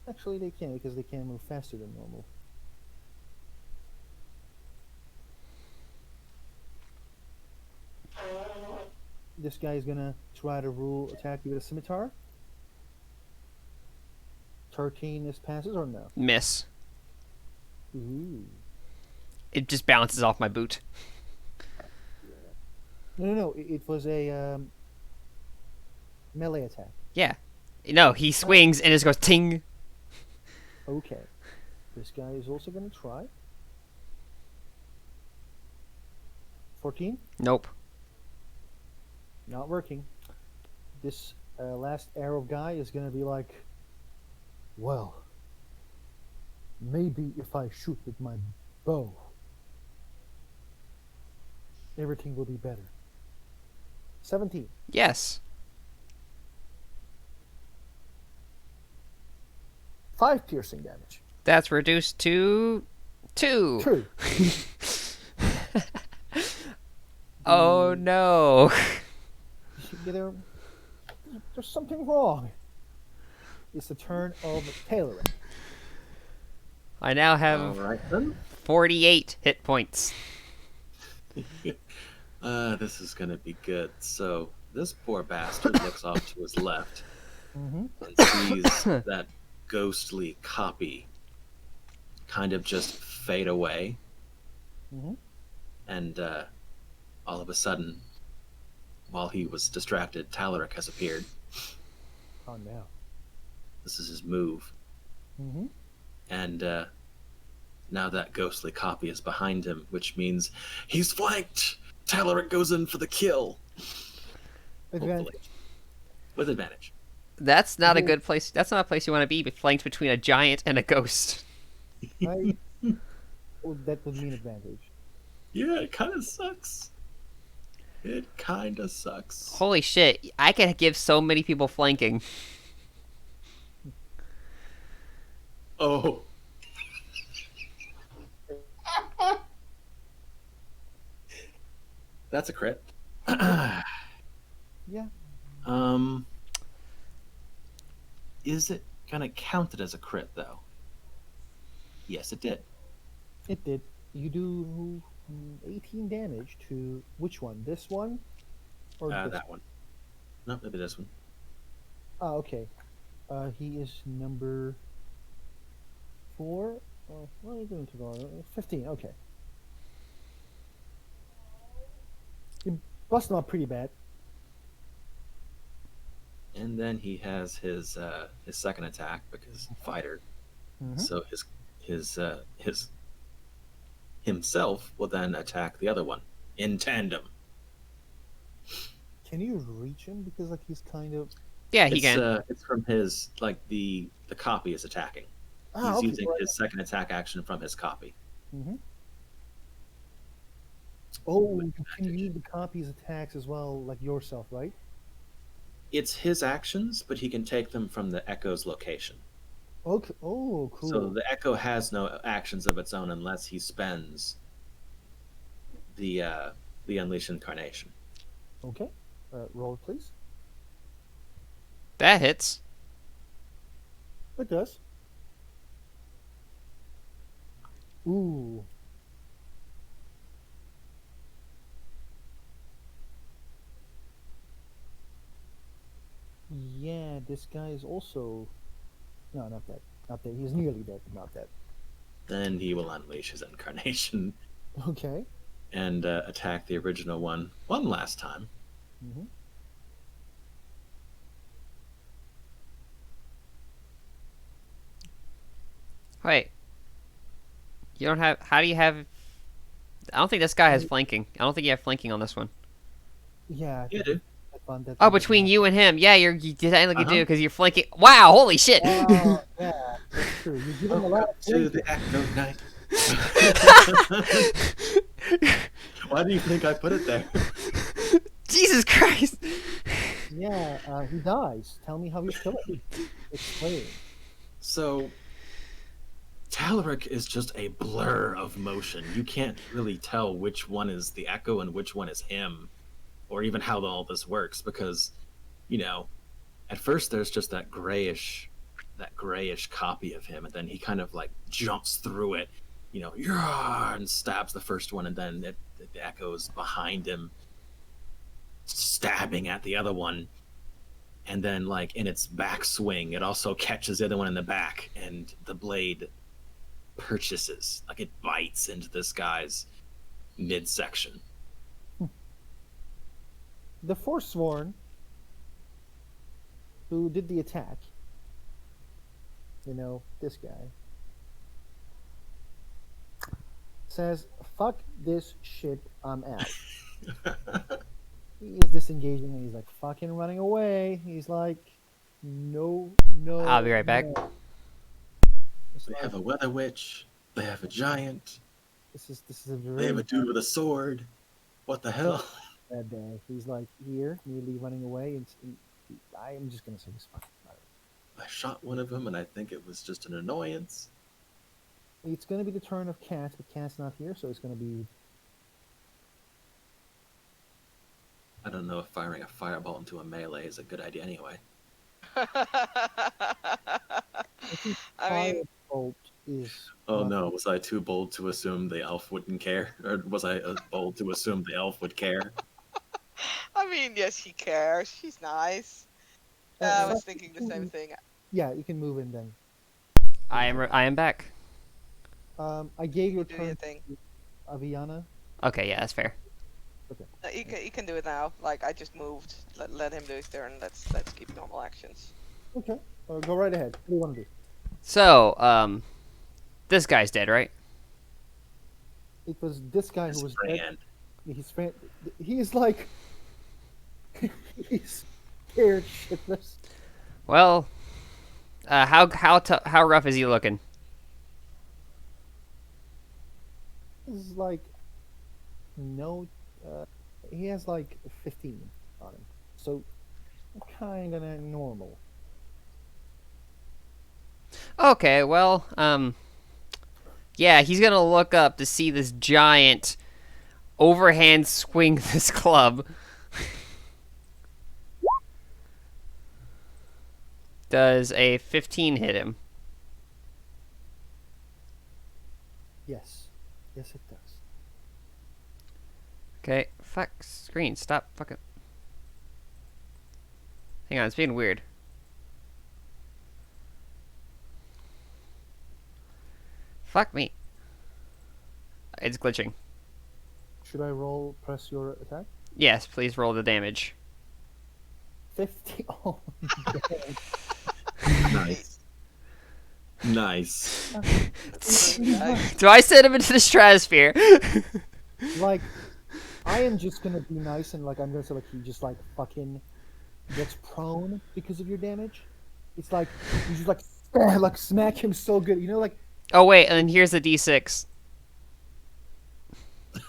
[SPEAKER 1] Actually, they can because they can move faster than normal. This guy is gonna try to attack you with a scimitar. 13 is passes or no?
[SPEAKER 3] Miss.
[SPEAKER 1] Ooh.
[SPEAKER 3] It just bounces off my boot.
[SPEAKER 1] No. It was a melee attack.
[SPEAKER 3] Yeah. No, he swings and it just goes ting.
[SPEAKER 1] Okay. This guy is also gonna try. 14.
[SPEAKER 3] Nope.
[SPEAKER 1] Not working. This last arrow guy is gonna be like, well, Maybe if I shoot with my bow, everything will be better. 17.
[SPEAKER 3] Yes.
[SPEAKER 1] 5 piercing damage.
[SPEAKER 3] That's reduced to 2.
[SPEAKER 1] 2.
[SPEAKER 3] Oh no.
[SPEAKER 1] There, there's something wrong. It's the turn of tailoring.
[SPEAKER 3] I now
[SPEAKER 4] All
[SPEAKER 3] have
[SPEAKER 4] right then.
[SPEAKER 3] 48 hit points.
[SPEAKER 4] This is gonna be good. So this poor bastard looks off to his left
[SPEAKER 1] Mm-hmm.
[SPEAKER 4] and sees that ghostly copy kind of just fade away,
[SPEAKER 1] Mm-hmm.
[SPEAKER 4] and all of a sudden, while he was distracted, Talaric has appeared.
[SPEAKER 1] Oh, no.
[SPEAKER 4] This is his move,
[SPEAKER 1] Mm-hmm.
[SPEAKER 4] and now that ghostly copy is behind him, which means he's flanked. Talaric goes in for the kill,
[SPEAKER 1] Advantage.
[SPEAKER 4] hopefully, with advantage.
[SPEAKER 3] That's not a
[SPEAKER 1] Ooh.
[SPEAKER 3] good place. That's not a place you want to be, flanked between a giant and a ghost.
[SPEAKER 1] That would mean advantage.
[SPEAKER 4] Yeah, it kind of sucks. It kind of sucks.
[SPEAKER 3] Holy shit, I can give so many people flanking.
[SPEAKER 4] Oh. That's a crit.
[SPEAKER 1] Yeah.
[SPEAKER 4] Is it gonna count it as a crit though? Yes, it did.
[SPEAKER 1] It did. You do 18 damage to which one? This one? Or this?
[SPEAKER 4] That one. No, maybe this one.
[SPEAKER 1] Oh, okay. He is number 4. What are you doing to go? 15. Okay. You bust him up pretty bad.
[SPEAKER 4] And then he has his second attack because fighter.
[SPEAKER 1] Mhm.
[SPEAKER 4] So his himself will then attack the other one in tandem.
[SPEAKER 1] Can you reach him? Because like he's kind of.
[SPEAKER 3] Yeah, he can.
[SPEAKER 4] It's from his the copy is attacking. He's
[SPEAKER 1] Okay.
[SPEAKER 4] using his second attack action from his copy.
[SPEAKER 1] Mm-hmm. Oh,
[SPEAKER 4] With
[SPEAKER 1] you can use the copy's attacks as well, like yourself, right?
[SPEAKER 4] It's his actions, but he can take them from the Echo's location.
[SPEAKER 1] Okay. Oh, cool.
[SPEAKER 4] So the Echo has no actions of its own unless he spends the Unleash Incarnation.
[SPEAKER 1] Okay. Roll, please.
[SPEAKER 3] That hits.
[SPEAKER 1] It does. Ooh. Yeah, this guy is also. No, not that. Not that. He's nearly dead, but not that.
[SPEAKER 4] Then he will unleash his Incarnation
[SPEAKER 1] Okay.
[SPEAKER 4] and attack the original one last time.
[SPEAKER 1] Mm-hmm.
[SPEAKER 3] Wait. You don't have. How do you have. I don't think this guy has flanking. I don't think you have flanking on this one.
[SPEAKER 1] Yeah.
[SPEAKER 4] Yeah, dude.
[SPEAKER 1] I found that
[SPEAKER 3] Oh,
[SPEAKER 1] one
[SPEAKER 3] between
[SPEAKER 1] out.
[SPEAKER 3] you and him. Yeah, you technically
[SPEAKER 4] Uh-huh.
[SPEAKER 3] do because you're flanking. Wow, holy shit.
[SPEAKER 1] Oh, yeah, that's true. You're giving a lot of
[SPEAKER 4] To
[SPEAKER 1] flanking.
[SPEAKER 4] the Echo Knight. Why do you think I put it there?
[SPEAKER 3] Jesus Christ.
[SPEAKER 1] Yeah, he dies. Tell me how he's killing. Explain.
[SPEAKER 4] So Talaric is just a blur of motion. You can't really tell which one is the Echo and which one is him, or even how all this works, because, at first there's just that grayish copy of him, and then he kind of like jumps through it, and stabs the first one, and then the Echo's behind him, stabbing at the other one. And then, like, in its backswing, it also catches the other one in the back, and the blade purchases, like it bites into this guy's midsection.
[SPEAKER 1] The Forsworn, who did the attack, this guy, says, "Fuck this shit, I'm out." He is disengaging and he's like fucking running away. He's like, no, no.
[SPEAKER 3] I'll be right back.
[SPEAKER 1] no."
[SPEAKER 4] They have a weather witch. They have a giant.
[SPEAKER 1] This is a
[SPEAKER 4] They have
[SPEAKER 1] very
[SPEAKER 4] a dude with a sword. What the hell?
[SPEAKER 1] bad day. He's like here, nearly running away, and I am just gonna say he's fine.
[SPEAKER 4] I shot one of them, and I think it was just an annoyance.
[SPEAKER 1] It's gonna be the turn of Cat, but Cat's not here, so it's gonna be.
[SPEAKER 4] I don't know if firing a fireball into a melee is a good idea anyway.
[SPEAKER 1] I think
[SPEAKER 2] I mean,
[SPEAKER 1] Firebolt is.
[SPEAKER 4] Oh no, was I too bold to assume the elf wouldn't care? Or was I bold to assume the elf would care?
[SPEAKER 2] yes, she cares. She's nice. I was thinking the same thing.
[SPEAKER 1] Yeah, you can move in then.
[SPEAKER 3] I am back.
[SPEAKER 1] I gave your
[SPEAKER 2] Do your
[SPEAKER 1] turn
[SPEAKER 2] thing.
[SPEAKER 1] to Aviana.
[SPEAKER 3] Okay, yeah, that's fair.
[SPEAKER 2] You can do it now. Like I just moved. Let him do his turn. Let's keep normal actions.
[SPEAKER 1] Okay, go right ahead. What do you want to do?
[SPEAKER 3] So, this guy's dead, right?
[SPEAKER 1] It was this guy
[SPEAKER 4] His
[SPEAKER 1] who was
[SPEAKER 4] friend.
[SPEAKER 1] dead. His friend. He's like. He's scared shitless.
[SPEAKER 3] Well, how rough is he looking?
[SPEAKER 1] He's like. No. He has like 15 on him. So, kind of normal.
[SPEAKER 3] Okay, well, yeah, he's gonna look up to see this giant overhand swing this club. Does a 15 hit him?
[SPEAKER 1] Yes. Yes, it does.
[SPEAKER 3] Okay, fuck, screen, stop fucking. Hang on, it's being weird. Fuck me. It's glitching.
[SPEAKER 1] Should I press your attack?
[SPEAKER 3] Yes, please roll the damage.
[SPEAKER 1] 50. Oh,
[SPEAKER 4] Nice. Nice.
[SPEAKER 3] Do I send him into the stratosphere?
[SPEAKER 1] like, I am just gonna be nice and like I'm gonna say like he just like fucking gets prone because of your damage. It's like you just like smack him so good, you know, like
[SPEAKER 3] Oh wait, and then here's the d6.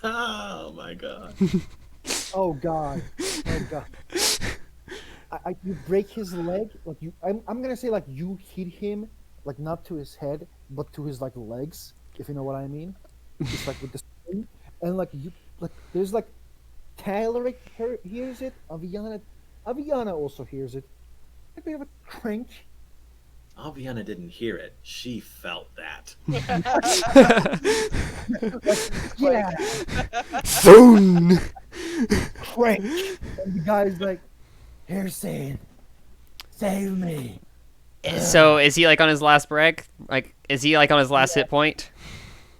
[SPEAKER 4] Oh my god.
[SPEAKER 1] oh god, oh god. You break his leg, like I'm gonna say like you hit him, like not to his head, but to his like legs, if you know what I mean. Just like with the swing, and like you like there's like Tyler hears it, Aviana also hears it. Like we have a crank.
[SPEAKER 4] Aviana didn't hear it. She felt that.
[SPEAKER 1] Yeah,
[SPEAKER 3] Boom!
[SPEAKER 1] crank. And the guy's like, "Here, Satan, save me."
[SPEAKER 3] So is he like on his last break? Like, is he like on his last hit point?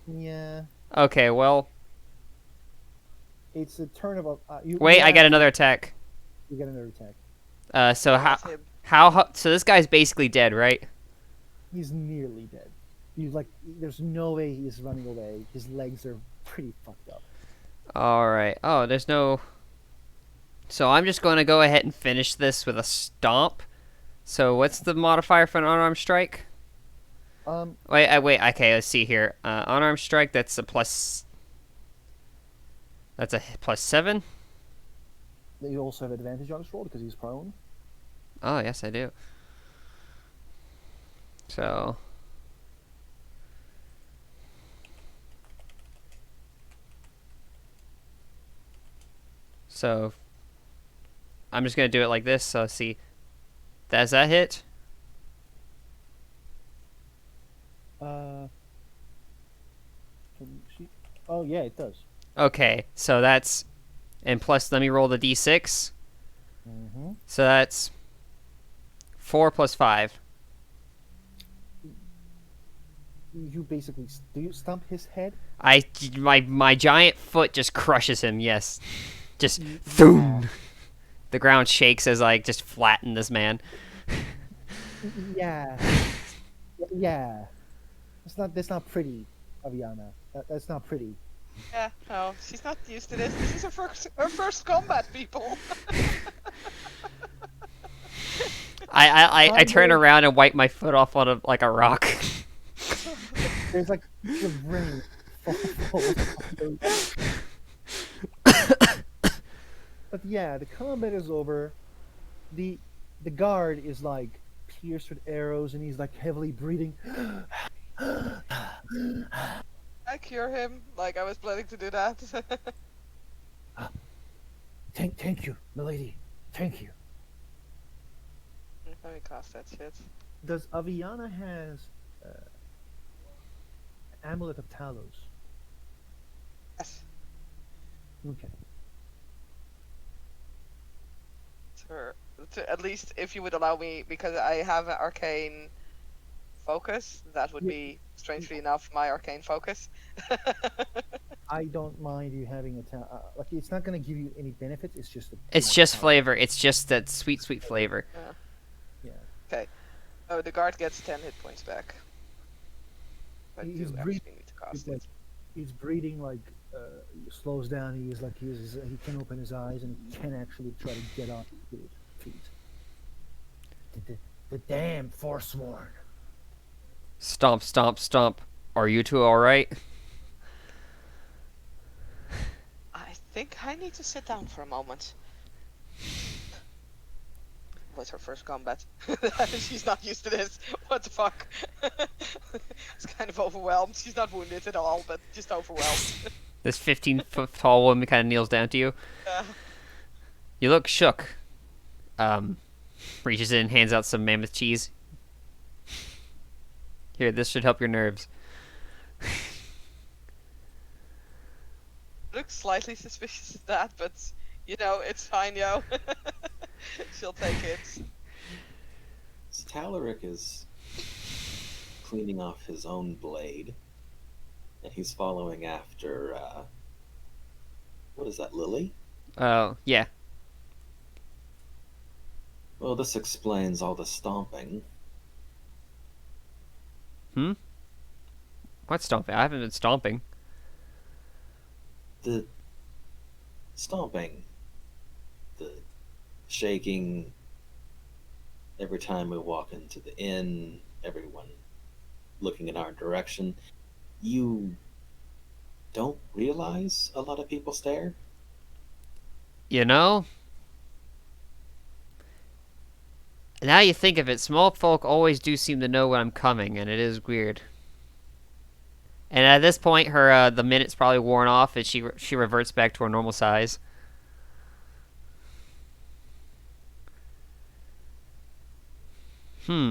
[SPEAKER 1] Yeah,
[SPEAKER 3] Okay, well,
[SPEAKER 1] it's a turn of
[SPEAKER 3] wait, I get another attack.
[SPEAKER 1] You get another attack.
[SPEAKER 3] So
[SPEAKER 2] That's him.
[SPEAKER 3] so this guy's basically dead, right?
[SPEAKER 1] He's nearly dead. He's like, there's no way he's running away. His legs are pretty fucked up.
[SPEAKER 3] All right. Oh, there's no. So I'm just going to go ahead and finish this with a stomp. So what's the modifier for an unarmed strike? Wait. Okay, let's see here. Unarmed strike. That's a plus. That's a +7.
[SPEAKER 1] You also have advantage on his roll because he's prone.
[SPEAKER 3] Oh yes, I do. So. So. I'm just gonna do it like this. So see. Does that hit?
[SPEAKER 1] Oh yeah, it does.
[SPEAKER 3] Okay, so that's, and plus let me roll the d6.
[SPEAKER 1] Mm-hmm.
[SPEAKER 3] So that's 4 plus 5.
[SPEAKER 1] You basically do you stump his head?
[SPEAKER 3] My giant foot just crushes him. Yes, just boom. The ground shakes as I just flatten this man.
[SPEAKER 1] Yeah, yeah. That's not pretty, Aviana. That's not pretty.
[SPEAKER 2] Yeah, no, she's not used to this. This is her first combat, people.
[SPEAKER 3] I turn around and wipe my foot off on like a rock.
[SPEAKER 1] There's like pieces of rain falls off the roof. But yeah, the combat is over. The the guard is like pierced with arrows, and he's like heavily breathing.
[SPEAKER 2] I cure him, like I was planning to do that.
[SPEAKER 1] Thank you, milady. Thank you.
[SPEAKER 2] Let me cast that shit.
[SPEAKER 1] Does Aviana has uh, amulet of Talos?
[SPEAKER 2] Yes.
[SPEAKER 1] Okay.
[SPEAKER 2] Sure. At least if you would allow me, because I have an arcane focus, that would
[SPEAKER 1] Yeah,
[SPEAKER 2] be, strangely enough, my arcane focus.
[SPEAKER 1] I don't mind you having like it's not going to give you any benefits. It's just a
[SPEAKER 3] It's
[SPEAKER 1] like
[SPEAKER 3] just
[SPEAKER 1] talent.
[SPEAKER 3] flavor. It's just that sweet, sweet flavor.
[SPEAKER 2] Yeah.
[SPEAKER 1] Yeah.
[SPEAKER 2] Okay. Oh, the guard gets 10 hit points back. I
[SPEAKER 1] He's
[SPEAKER 2] do
[SPEAKER 1] breathing
[SPEAKER 2] actually need to cast
[SPEAKER 1] like
[SPEAKER 2] it.
[SPEAKER 1] he's breathing like slows down. He's like he can open his eyes and he can actually try to get on his feet. The damn Forsworn.
[SPEAKER 3] Stomp, stomp, stomp. Are you two alright?
[SPEAKER 2] I think I need to sit down for a moment. What's her first combat? She's not used to this. What the fuck? It's kind of overwhelmed. She's not wounded at all, but just overwhelmed.
[SPEAKER 3] This 15-foot tall woman kind of kneels down to you.
[SPEAKER 2] Uh,
[SPEAKER 3] You look shook. Reaches in, hands out some mammoth cheese. Here, this should help your nerves.
[SPEAKER 2] looks slightly suspicious of that, but you know, it's fine, yo. She'll take it.
[SPEAKER 5] So Talaric is cleaning off his own blade, and he's following after, what is that, Lily?
[SPEAKER 3] Oh, yeah.
[SPEAKER 5] Well, this explains all the stomping.
[SPEAKER 3] What stomping? I haven't been stomping.
[SPEAKER 5] The stomping, the shaking every time we walk into the inn, everyone looking in our direction. You don't realize a lot of people stare?
[SPEAKER 3] You know? Now you think of it, small folk always do seem to know when I'm coming, and it is weird. And at this point, her the minute's probably worn off, and she reverts back to her normal size.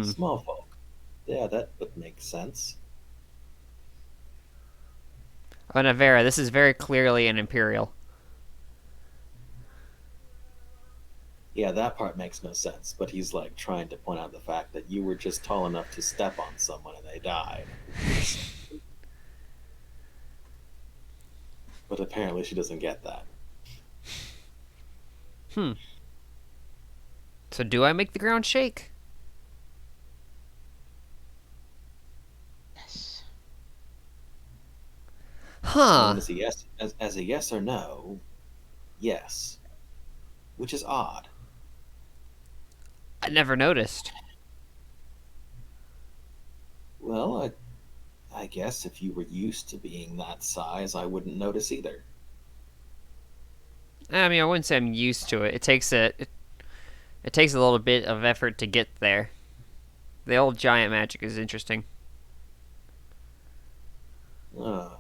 [SPEAKER 5] Small folk. Yeah, that would make sense.
[SPEAKER 3] Oh, Navera, this is very clearly an Imperial.
[SPEAKER 5] Yeah, that part makes no sense, but he's like trying to point out the fact that you were just tall enough to step on someone and they died. But apparently she doesn't get that.
[SPEAKER 3] So do I make the ground shake?
[SPEAKER 2] Yes.
[SPEAKER 5] I mean,
[SPEAKER 3] Huh.
[SPEAKER 5] as a yes, as a yes or no, yes, which is odd.
[SPEAKER 3] I never noticed.
[SPEAKER 5] Well, I guess if you were used to being that size, I wouldn't notice either.
[SPEAKER 3] I mean, I wouldn't say I'm used to it. It takes a little bit of effort to get there. The old giant magic is interesting.
[SPEAKER 5] Uh,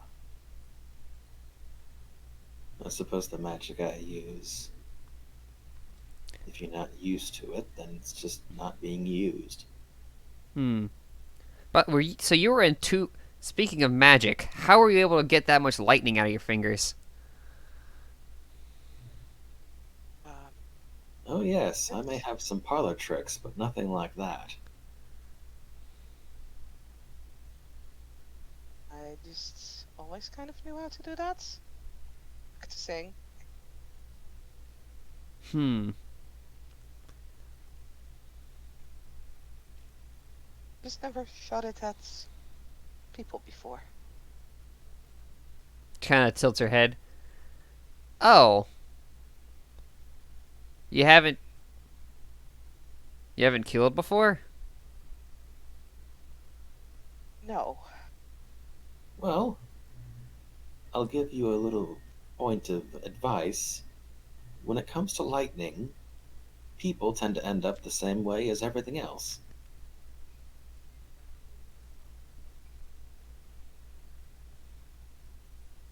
[SPEAKER 5] I suppose the magic I use, if you're not used to it, then it's just not being used.
[SPEAKER 3] But so you were in two. Speaking of magic, how were you able to get that much lightning out of your fingers?
[SPEAKER 2] Um,
[SPEAKER 5] Oh yes, I may have some parlor tricks, but nothing like that.
[SPEAKER 2] I just always kind of knew how to do that. Like to sing. Just never shot it at people before.
[SPEAKER 3] Kind of tilts her head. Oh, you haven't. You haven't killed before?
[SPEAKER 2] No.
[SPEAKER 5] Well, I'll give you a little point of advice. When it comes to lightning, people tend to end up the same way as everything else.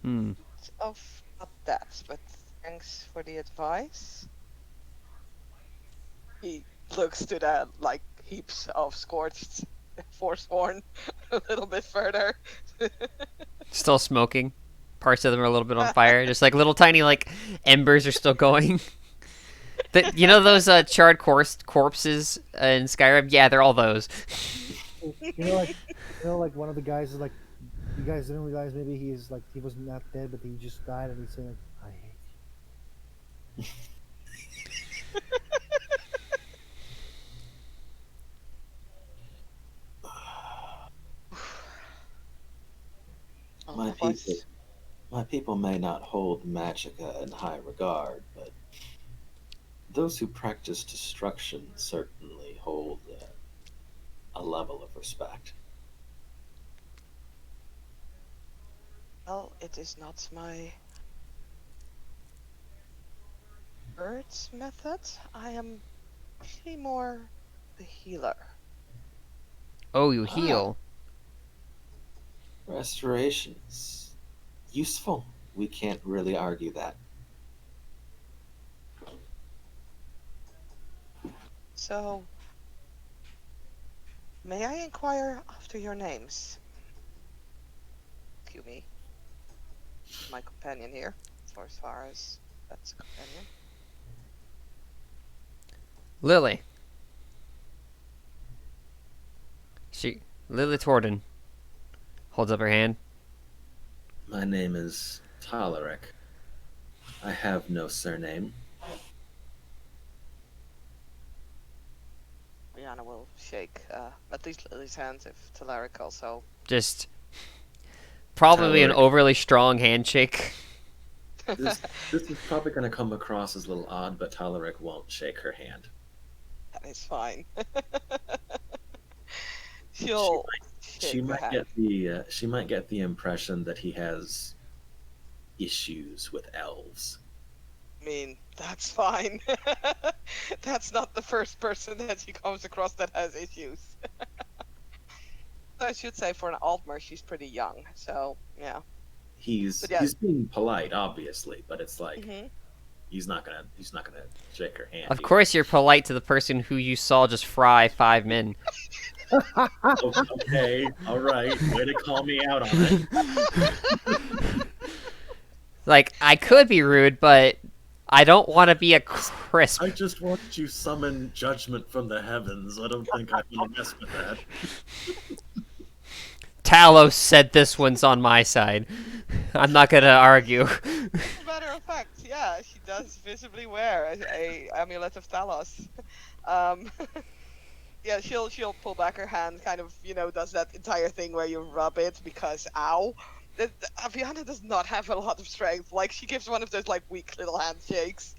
[SPEAKER 3] Hmm.
[SPEAKER 2] Of not that, but thanks for the advice. He looks to the like heaps of scorched forsworn a little bit further.
[SPEAKER 3] Still smoking. Parts of them are a little bit on fire. Just like little tiny like embers are still going. You know those charred corpses in Skyrim? Yeah, they're all those.
[SPEAKER 1] Like one of the guys is like, you guys didn't realize maybe he's like he was not dead, but he just died, and he's saying like, I hate
[SPEAKER 5] My
[SPEAKER 2] Oh,
[SPEAKER 5] people,
[SPEAKER 2] what's
[SPEAKER 5] my people may not hold Magica in high regard, but those who practice destruction certainly hold a level of respect.
[SPEAKER 2] well, it is not my birds method. I am actually more the healer.
[SPEAKER 3] Oh, you
[SPEAKER 5] Ah,
[SPEAKER 3] heal.
[SPEAKER 5] restorations. Useful. We can't really argue that.
[SPEAKER 2] So, may I inquire after your names? Cue me, my companion here, for as far as that's a companion.
[SPEAKER 3] Lily. She Lily Torden holds up her hand.
[SPEAKER 5] My name is Talaric. I have no surname.
[SPEAKER 2] Rihanna will shake at least Lily's hand if Talaric also.
[SPEAKER 3] Just probably an
[SPEAKER 5] Talaric,
[SPEAKER 3] overly strong handshake.
[SPEAKER 5] this this is probably going to come across as a little odd, but Talaric won't shake her hand.
[SPEAKER 2] That is fine.
[SPEAKER 5] She
[SPEAKER 2] She'll
[SPEAKER 5] she
[SPEAKER 2] shake the
[SPEAKER 5] might
[SPEAKER 2] hand.
[SPEAKER 5] get the impression that he has issues with elves.
[SPEAKER 2] I mean, that's fine. That's not the first person that she comes across that has issues. I should say for an Altmer, she's pretty young. So yeah,
[SPEAKER 5] He's
[SPEAKER 2] but yeah.
[SPEAKER 5] he's being polite, obviously, but it's like
[SPEAKER 2] Hmm.
[SPEAKER 5] he's not gonna shake her hand.
[SPEAKER 3] Of course, you're polite to the person who you saw just fry 5 men.
[SPEAKER 5] Okay, all right, way to call me out on it.
[SPEAKER 3] Like, I could be rude, but I don't want to be a crisp.
[SPEAKER 5] I just watched you summon judgment from the heavens. I don't think I'm gonna mess with that.
[SPEAKER 3] Talos said this one's on my side. I'm not gonna argue.
[SPEAKER 2] As a matter of fact, yeah, she does visibly wear a amulet of Talos. Um, yeah, she'll pull back her hand, kind of, does that entire thing where you rub it because ow. Aviana does not have a lot of strength. Like she gives one of those like weak little handshakes,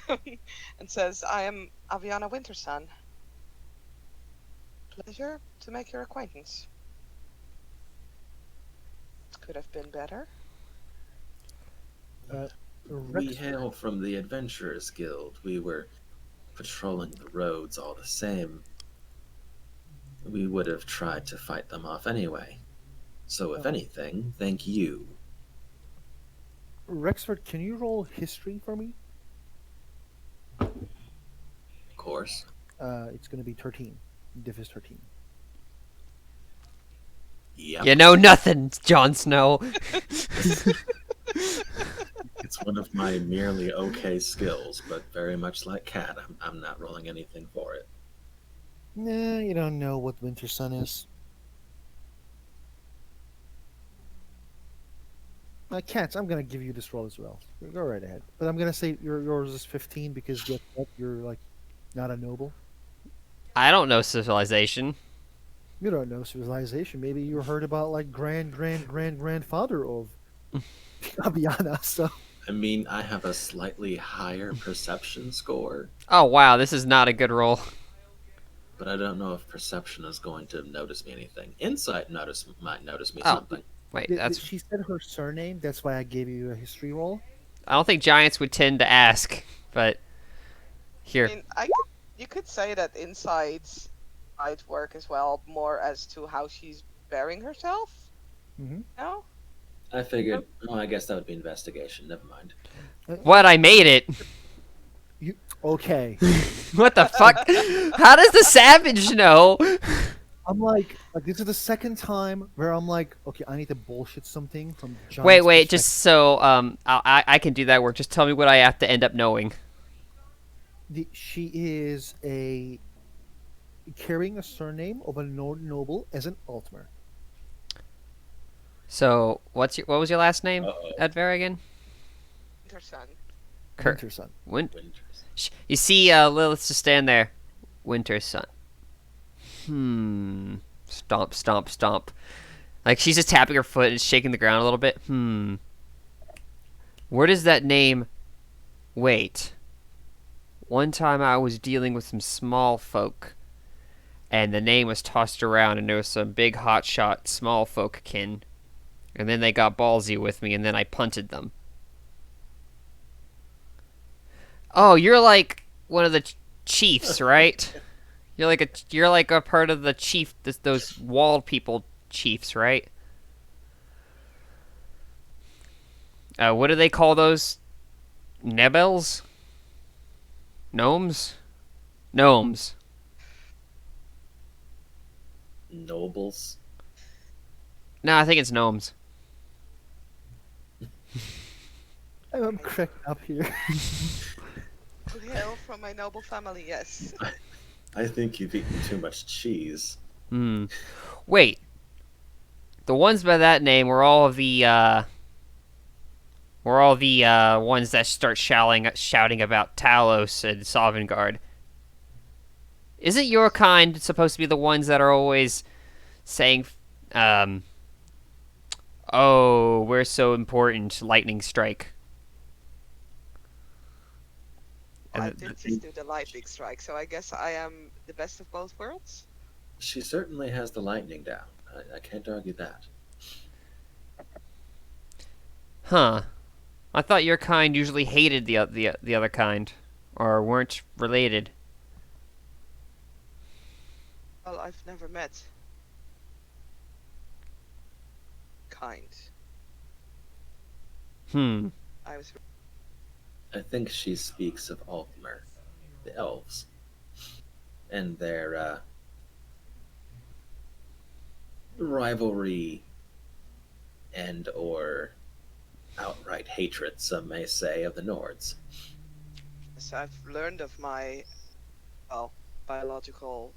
[SPEAKER 2] and says, "I am Aviana Wintersun. Pleasure to make your acquaintance. Could have been better."
[SPEAKER 1] uh,
[SPEAKER 5] We
[SPEAKER 1] Rex.
[SPEAKER 5] hail from the Adventurers Guild. We were patrolling the roads all the same. We would have tried to fight them off anyway. So, if
[SPEAKER 1] Uh,
[SPEAKER 5] anything, thank you.
[SPEAKER 1] Rexford, can you roll history for me?
[SPEAKER 5] Of course.
[SPEAKER 1] It's going to be 13. Diff is 13.
[SPEAKER 5] Yep.
[SPEAKER 3] You know nothing, Jon Snow.
[SPEAKER 5] It's one of my merely okay skills, but very much like Cat, I'm not rolling anything for it.
[SPEAKER 1] Nah, you don't know what Winter Sun is. Cats, I'm going to give you this roll as well. Go right ahead. But I'm going to say yours is 15 because guess what? You're like not a noble.
[SPEAKER 3] I don't know civilization.
[SPEAKER 1] You don't know civilization. Maybe you heard about like grandfather of Aviana. So
[SPEAKER 5] I mean, I have a slightly higher perception score.
[SPEAKER 3] Oh wow, this is not a good roll.
[SPEAKER 4] but I don't know if perception is going to notice me anything. Insight might notice me
[SPEAKER 3] Oh,
[SPEAKER 4] something.
[SPEAKER 3] wait, that's.
[SPEAKER 1] She said her surname. That's why I gave you a history roll.
[SPEAKER 3] I don't think giants would tend to ask, but
[SPEAKER 2] I
[SPEAKER 3] here.
[SPEAKER 2] mean, you could say that insights might work as well, more as to how she's bearing herself.
[SPEAKER 1] Mm-hmm.
[SPEAKER 2] No,
[SPEAKER 5] I figured. Oh, I guess that would be investigation. Never mind.
[SPEAKER 3] What? I made it.
[SPEAKER 1] You okay?
[SPEAKER 3] What the fuck? How does the savage know?
[SPEAKER 1] I'm like this is the second time where I'm like, okay, I need to bullshit something from the
[SPEAKER 3] Wait,
[SPEAKER 1] Giants'
[SPEAKER 3] wait.
[SPEAKER 1] perspective.
[SPEAKER 3] Just so I can do that work. Just tell me what I have to end up knowing.
[SPEAKER 1] She is a carrying a surname of a noble as an Altmer.
[SPEAKER 3] So what was your last name,
[SPEAKER 5] Uh-oh.
[SPEAKER 3] Edver again?
[SPEAKER 2] her son.
[SPEAKER 3] Kurt.
[SPEAKER 1] Winter Son.
[SPEAKER 5] Winters.
[SPEAKER 3] You see, Lilith just stand there. Winter's son. Stomp, stomp, stomp. Like she's just tapping her foot and shaking the ground a little bit. Where does that name? Wait. One time I was dealing with some small folk, and the name was tossed around, and there was some big hotshot small folk kin, and then they got ballsy with me, and then I punted them. Oh, you're like one of the chiefs, right? You're like a part of the chief, those walled people chiefs, right? What do they call those? Nebels? Gnomes? Gnomes.
[SPEAKER 5] Nobles.
[SPEAKER 3] No, I think it's gnomes.
[SPEAKER 1] I'm cracked up here.
[SPEAKER 2] To hail from my noble family, yes.
[SPEAKER 5] I think you've eaten too much cheese.
[SPEAKER 3] Wait. The ones by that name were all the ones that start shouting about Talos and Sovngarde. Isn't your kind supposed to be the ones that are always saying, "Oh, we're so important, lightning strike"?
[SPEAKER 2] I did just do the lightning strike, so I guess I am the best of both worlds.
[SPEAKER 5] She certainly has the lightning down. I can't argue that.
[SPEAKER 3] Huh. I thought your kind usually hated the other kind, or weren't related.
[SPEAKER 2] Well, I've never met kind.
[SPEAKER 3] Hmm.
[SPEAKER 2] I was
[SPEAKER 5] I think she speaks of Altmer, the elves, and their rivalry and/or outright hatred, some may say, of the Nords.
[SPEAKER 2] so I've learned of my well biological.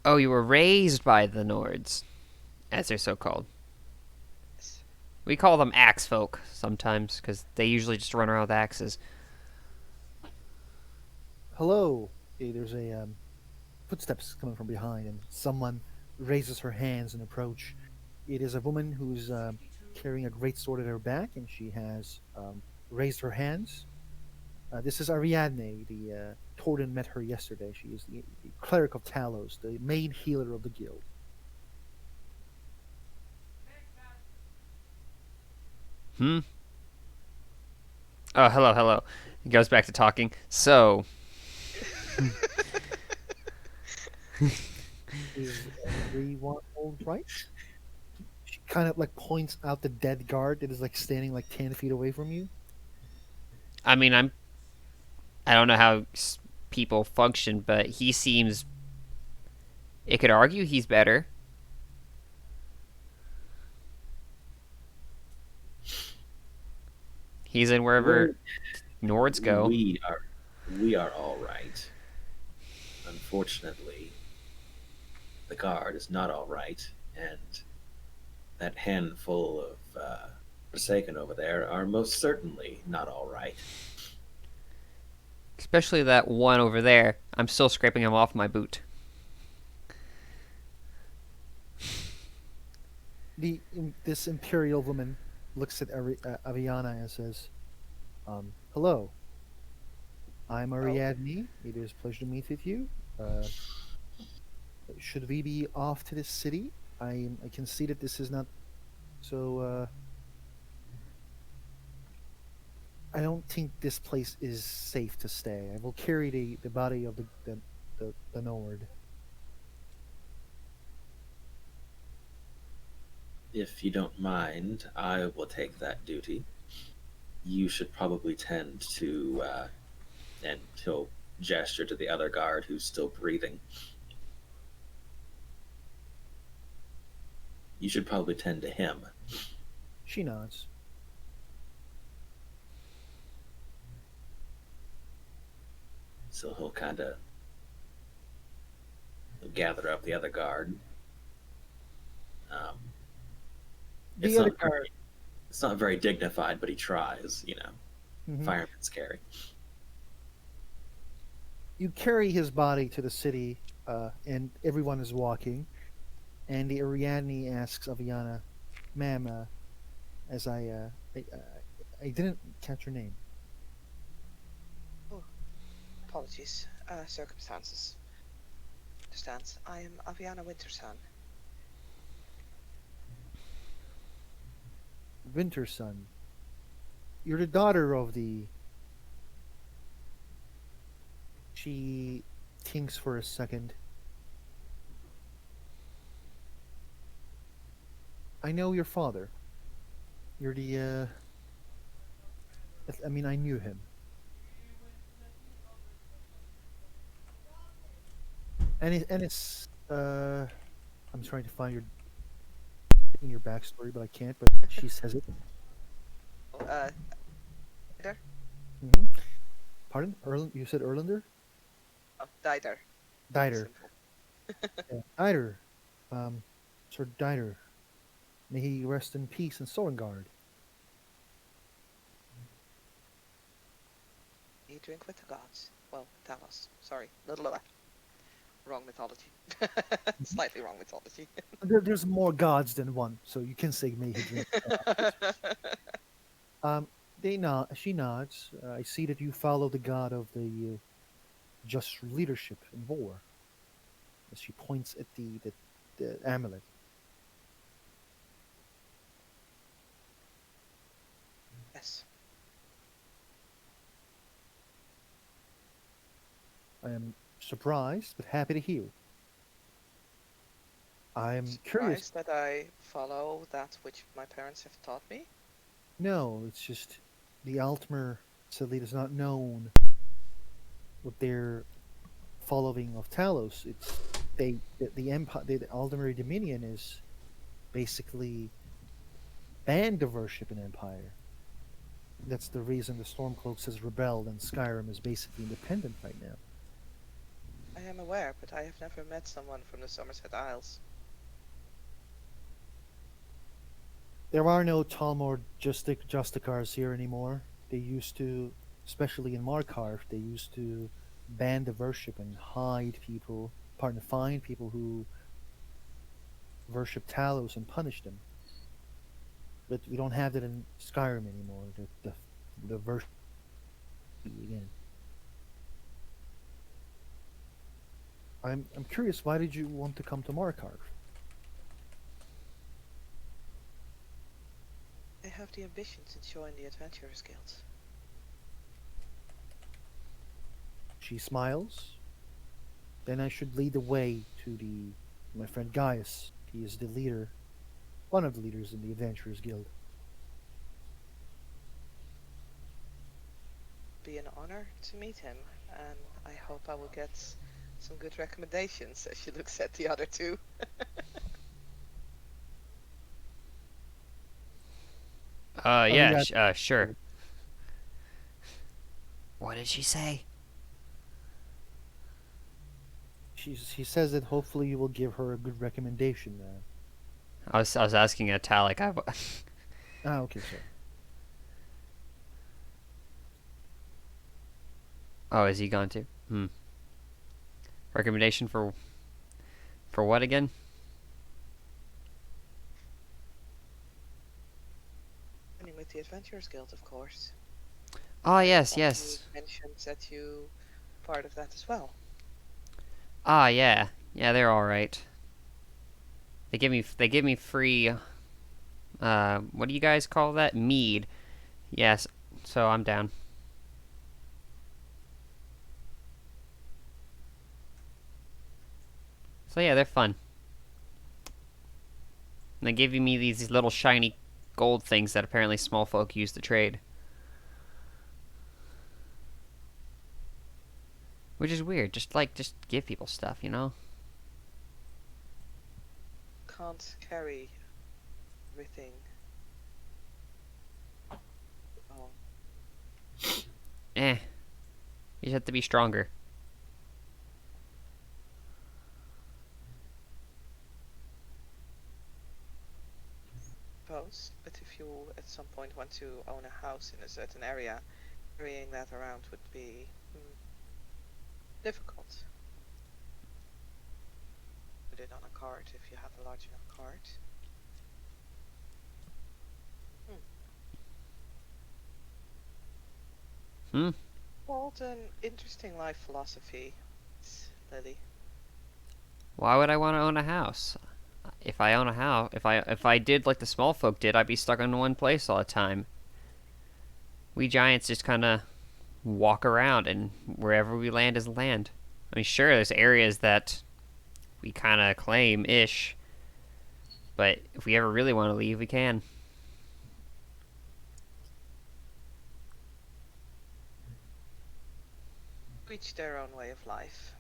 [SPEAKER 3] Oh, you were raised by the Nords, as they're so called. We call them axe folk sometimes because they usually just run around with axes.
[SPEAKER 1] Hello. Hey, there's a footsteps coming from behind, and someone raises her hands and approach. It is a woman who's carrying a great sword at her back, and she has raised her hands. This is Ariadne, the Torden met her yesterday. She is the cleric of Talos, the main healer of the guild.
[SPEAKER 3] Hmm. Oh, hello, hello. He goes back to talking. So,
[SPEAKER 1] Is everyone all right? She kind of like points out the dead guard that is like standing like 10 feet away from you.
[SPEAKER 3] I mean, I don't know how people function, but he seems. It could argue he's better. He's in wherever Nords go.
[SPEAKER 5] We are all right. Unfortunately, the guard is not all right, and that handful of Forsaken over there are most certainly not all right.
[SPEAKER 3] Especially that one over there. I'm still scraping him off my boot.
[SPEAKER 1] This imperial woman looks at Aviana and says, "Hello. I'm
[SPEAKER 2] Oh,
[SPEAKER 1] Ariadne. It is a pleasure to meet with you. Uh, should we be off to this city? I can see that this is not so. I don't think this place is safe to stay. I will carry the body of the Nord.
[SPEAKER 5] If you don't mind, I will take that duty. You should probably tend to, and he'll gesture to the other guard who's still breathing. You should probably tend to him.
[SPEAKER 1] She nods.
[SPEAKER 5] So he'll kind of gather up the other guard. Um,
[SPEAKER 1] The
[SPEAKER 5] it's
[SPEAKER 1] other
[SPEAKER 5] not
[SPEAKER 1] guard.
[SPEAKER 5] very, it's not very dignified, but he tries.
[SPEAKER 1] Mhm.
[SPEAKER 5] Fireman's carry.
[SPEAKER 1] You carry his body to the city, and everyone is walking. And the Ariadne asks Aviana, "Ma'am, as I didn't catch your name.
[SPEAKER 2] oh, apologies. Circumstances. Understands. I am Aviana Wintersun.
[SPEAKER 1] Winterson. You're the daughter of the." She thinks for a second. I know your father. You're the. I mean, I knew him. And it's. I'm trying to find your backstory, but I can't. But she says it.
[SPEAKER 2] Oh, Dider?
[SPEAKER 1] Hmm. Pardon? You said Erlander?
[SPEAKER 2] Oh, Dider.
[SPEAKER 1] Dieter.
[SPEAKER 2] Simple.
[SPEAKER 1] Yeah. Dieter. Um, Sir Dieter. May he rest in peace in Sorengard.
[SPEAKER 2] You drink with the gods. Well, Talos. Sorry. Little wrong mythology. Slightly wrong mythology.
[SPEAKER 1] There's more gods than one, so you can say may he drink. Um, they nod. She nods. I see that you follow the god of the just leadership in war. As she points at the amulet.
[SPEAKER 2] Yes.
[SPEAKER 1] I am surprised, but happy to hear. I'm curious.
[SPEAKER 2] Surprised that I follow that which my parents have taught me.
[SPEAKER 1] No, it's just the Altmer Elite is not known with their following of Talos. It's the empire, the Aldemir Dominion is basically banned the worship in Empire. That's the reason the Stormcloaks has rebelled and Skyrim is basically independent right now.
[SPEAKER 2] I am aware, but I have never met someone from the Somerset Isles.
[SPEAKER 1] There are no Talmor Justicars here anymore. They used to, especially in Markarth, they used to ban the worship and find people who worship Talos and punish them. But we don't have that in Skyrim anymore. The worship again. I'm curious. Why did you want to come to Markarth?
[SPEAKER 2] I have the ambition to join the Adventurers Guild.
[SPEAKER 1] She smiles. Then I should lead the way to the my friend Gaius. He is the leader, one of the leaders in the Adventurers Guild.
[SPEAKER 2] Be an honor to meet him, and I hope I will get some good recommendations as she looks at the other two.
[SPEAKER 3] Yeah,
[SPEAKER 1] Ariadne,
[SPEAKER 3] sure. What did she say?
[SPEAKER 1] he says that hopefully you will give her a good recommendation.
[SPEAKER 3] I was asking Italic.
[SPEAKER 1] Okay, sorry.
[SPEAKER 3] Oh, is he gone too? Recommendation for what again?
[SPEAKER 2] Joining with the Adventurers Guild, of course.
[SPEAKER 3] Ah,
[SPEAKER 2] I
[SPEAKER 3] yes,
[SPEAKER 2] thought you
[SPEAKER 3] yes.
[SPEAKER 2] mentioned that you part of that as well.
[SPEAKER 3] Ah, yeah. Yeah, they're all right. They give me free what do you guys call that? Mead. Yes. So I'm down. So yeah, they're fun. And they give me these little shiny gold things that apparently small folk use to trade. Which is weird. Just give people stuff, you know?
[SPEAKER 2] Can't carry everything. Oh,
[SPEAKER 3] Eh. You just have to be stronger.
[SPEAKER 2] suppose. But if you at some point want to own a house in a certain area, carrying that around would be difficult. Put it on a cart if you have a large enough cart.
[SPEAKER 3] Hmm?
[SPEAKER 2] What an interesting life philosophy, Lily.
[SPEAKER 3] Why would I want to own a house? If I own a house, if I did like the small folk did, I'd be stuck in one place all the time. We giants just kind of walk around, and wherever we land is land. I mean, sure, there's areas that we kind of claim ish, but if we ever really want to leave, we can.
[SPEAKER 2] Each their own way of life.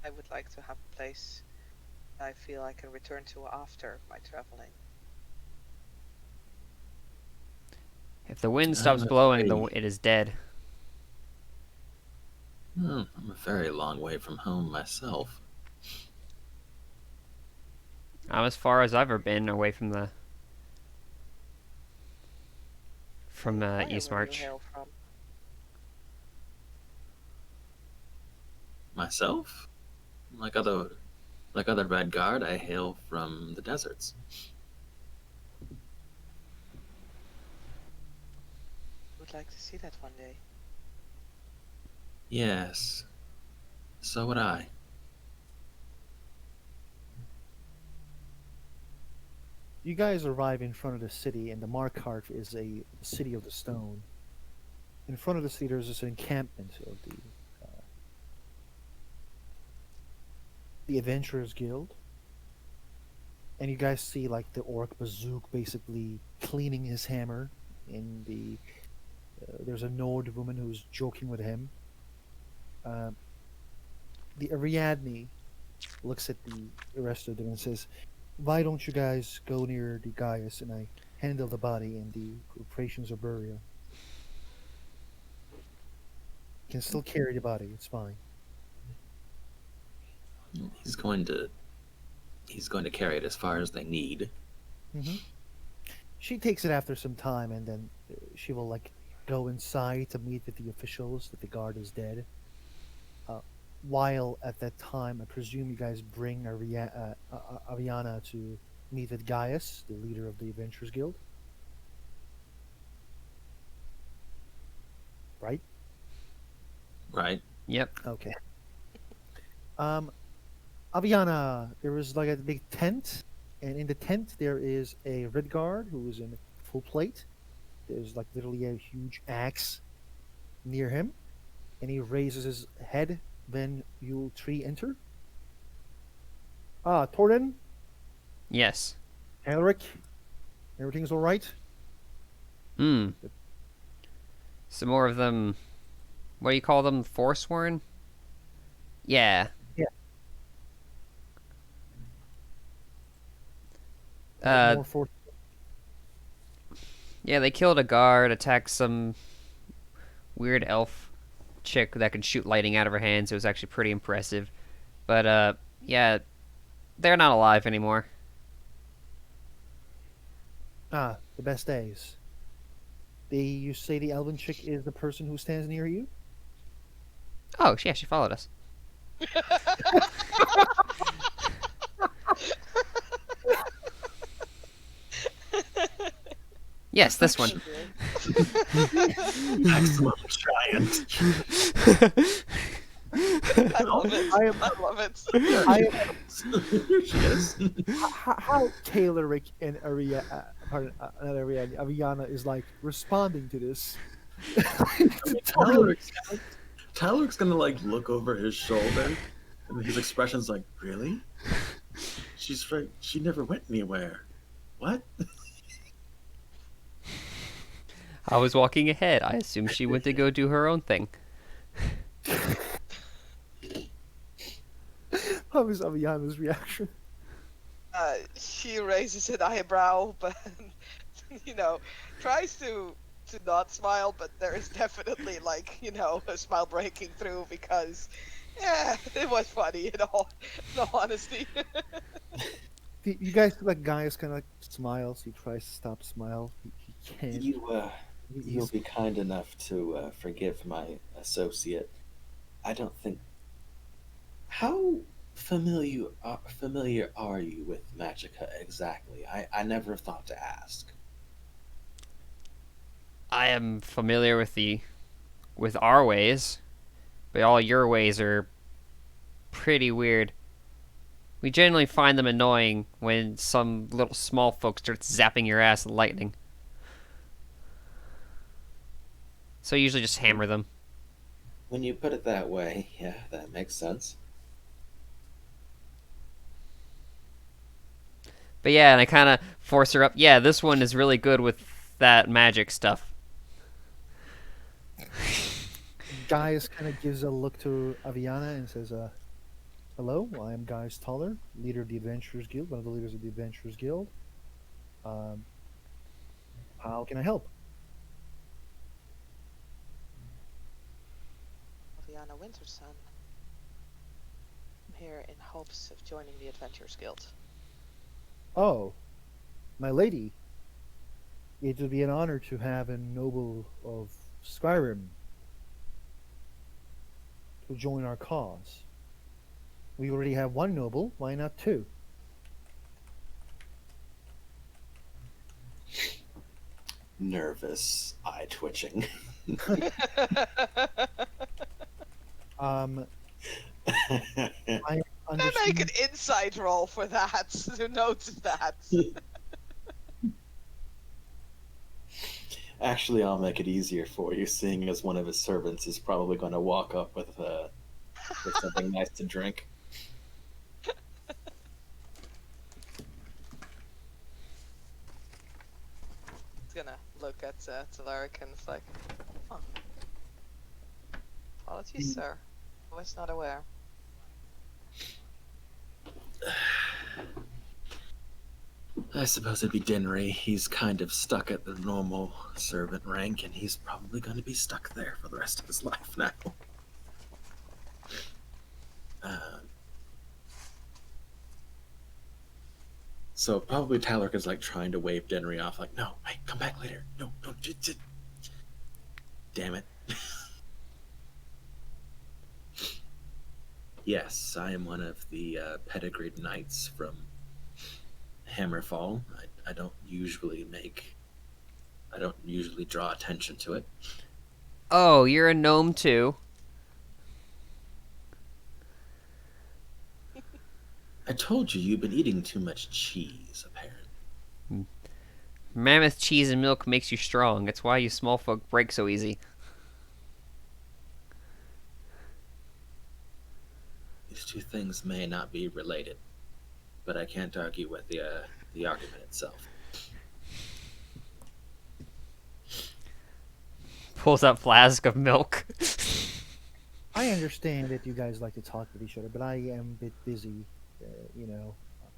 [SPEAKER 2] I would like to have a place I feel I can return to after my traveling.
[SPEAKER 3] If the wind
[SPEAKER 4] I'm
[SPEAKER 3] stops
[SPEAKER 4] a
[SPEAKER 3] blowing,
[SPEAKER 4] very,
[SPEAKER 3] it is dead.
[SPEAKER 4] I'm a very long way from home myself.
[SPEAKER 3] I'm as far as I've ever been away from the
[SPEAKER 2] Inquire
[SPEAKER 3] East
[SPEAKER 2] where you
[SPEAKER 3] March.
[SPEAKER 2] hail from.
[SPEAKER 4] Myself, like other Redguard, I hail from the deserts.
[SPEAKER 2] Would like to see that one day.
[SPEAKER 4] Yes, so would I.
[SPEAKER 1] You guys arrive in front of the city, and the Markarth is a city of the stone. In front of the city, there's this encampment of the Adventurers Guild, and you guys see like the orc Bazook basically cleaning his hammer. In the there's a Nord woman who's joking with him. Uh, the Ariadne looks at the rest of them and says, "Why don't you guys go near the Gaius and I handle the body and the preparations of burial? You can still carry the body. It's fine."
[SPEAKER 4] He's going to he's going to carry it as far as they need.
[SPEAKER 1] Hmm. She takes it after some time, and then she will like go inside to meet with the officials that the guard is dead. Uh, while at that time, I presume you guys bring Aviana to meet with Gaius, the leader of the Adventurers Guild, right?
[SPEAKER 4] Right?
[SPEAKER 3] Yep.
[SPEAKER 1] Okay. Um, Aviana, there was like a big tent, and in the tent there is a red guard who is in full plate. There's like literally a huge axe near him, and he raises his head when you three enter. Ah, Torden,
[SPEAKER 3] Yes.
[SPEAKER 1] Alric, everything's all right.
[SPEAKER 3] Hmm. Some more of them. What do you call them? Forsworn? Yeah.
[SPEAKER 1] Yeah.
[SPEAKER 3] Uh.
[SPEAKER 1] More for
[SPEAKER 3] Yeah. They killed a guard. Attacked some weird elf chick that could shoot lightning out of her hands. It was actually pretty impressive. But yeah, they're not alive anymore.
[SPEAKER 1] the best days. You say the elven chick is the person who stands near you?
[SPEAKER 3] Oh yeah, she followed us. Yes, this one.
[SPEAKER 4] Affection. Maximum giant.
[SPEAKER 2] I love it.
[SPEAKER 1] I am,
[SPEAKER 2] I love it.
[SPEAKER 4] There
[SPEAKER 1] I
[SPEAKER 4] she
[SPEAKER 1] am,
[SPEAKER 4] is. There she is.
[SPEAKER 1] how Tayloric and Aria, not Aria, Aviana is like responding to this. It's totally.
[SPEAKER 4] Tyler's gonna like look over his shoulder, and his expression's like, "Really? She's right. She never went anywhere. What?"
[SPEAKER 3] I was walking ahead. I assumed she went to go do her own thing.
[SPEAKER 1] How is Aviana's reaction?
[SPEAKER 2] She raises an eyebrow, but tries to not smile, but there is definitely like a smile breaking through because yeah, it was funny in all honesty.
[SPEAKER 1] You guys see like Gaius kind of like smiles. He tries to stop smile. He can't.
[SPEAKER 5] You'll
[SPEAKER 1] He's
[SPEAKER 5] be kind enough to forgive my associate. I don't think. How familiar are you with Magica exactly? I never thought to ask.
[SPEAKER 3] I am familiar with our ways, but all your ways are pretty weird. We generally find them annoying when some little small folk starts zapping your ass with lightning. So I usually just hammer them.
[SPEAKER 5] When you put it that way, yeah, that makes sense.
[SPEAKER 3] But yeah, and I kind of force her up. Yeah, this one is really good with that magic stuff.
[SPEAKER 1] Gaius kind of gives a look to Aviana and says, "Hello, I am Gaius Toller, leader of the Adventurers Guild, one of the leaders of the Adventurers Guild. Um, how can I help?"
[SPEAKER 2] Liana Wintersun. I'm here in hopes of joining the Adventurers Guild.
[SPEAKER 1] Oh, my lady, it would be an honor to have a noble of Skyrim to join our cause. We already have one noble, why not two?
[SPEAKER 5] Nervous, eye twitching.
[SPEAKER 1] Um, I
[SPEAKER 2] I make an
[SPEAKER 1] understand.
[SPEAKER 2] insight roll for that. Who noticed that?
[SPEAKER 5] Actually, I'll make it easier for you, seeing as one of his servants is probably going to walk up with something nice to drink.
[SPEAKER 2] He's gonna look at Talaric and it's like, huh. Apologies, sir. I was not aware.
[SPEAKER 4] I suppose it'd be Dinry. He's kind of stuck at the normal servant rank, and he's probably going to be stuck there for the rest of his life now. So probably Talric is like trying to wave Dinry off, like, "No, hey, come back later. No, don't. Damn it." Yes, I am one of the pedigreed knights from Hammerfall. I don't usually draw attention to it.
[SPEAKER 3] Oh, you're a gnome too.
[SPEAKER 4] I told you you've been eating too much cheese, apparently.
[SPEAKER 3] Mammoth cheese and milk makes you strong. That's why you small folk break so easy.
[SPEAKER 4] These two things may not be related, but I can't argue with the argument itself.
[SPEAKER 3] Pulls out flask of milk.
[SPEAKER 1] I understand that you guys like to talk with each other, but I am a bit busy,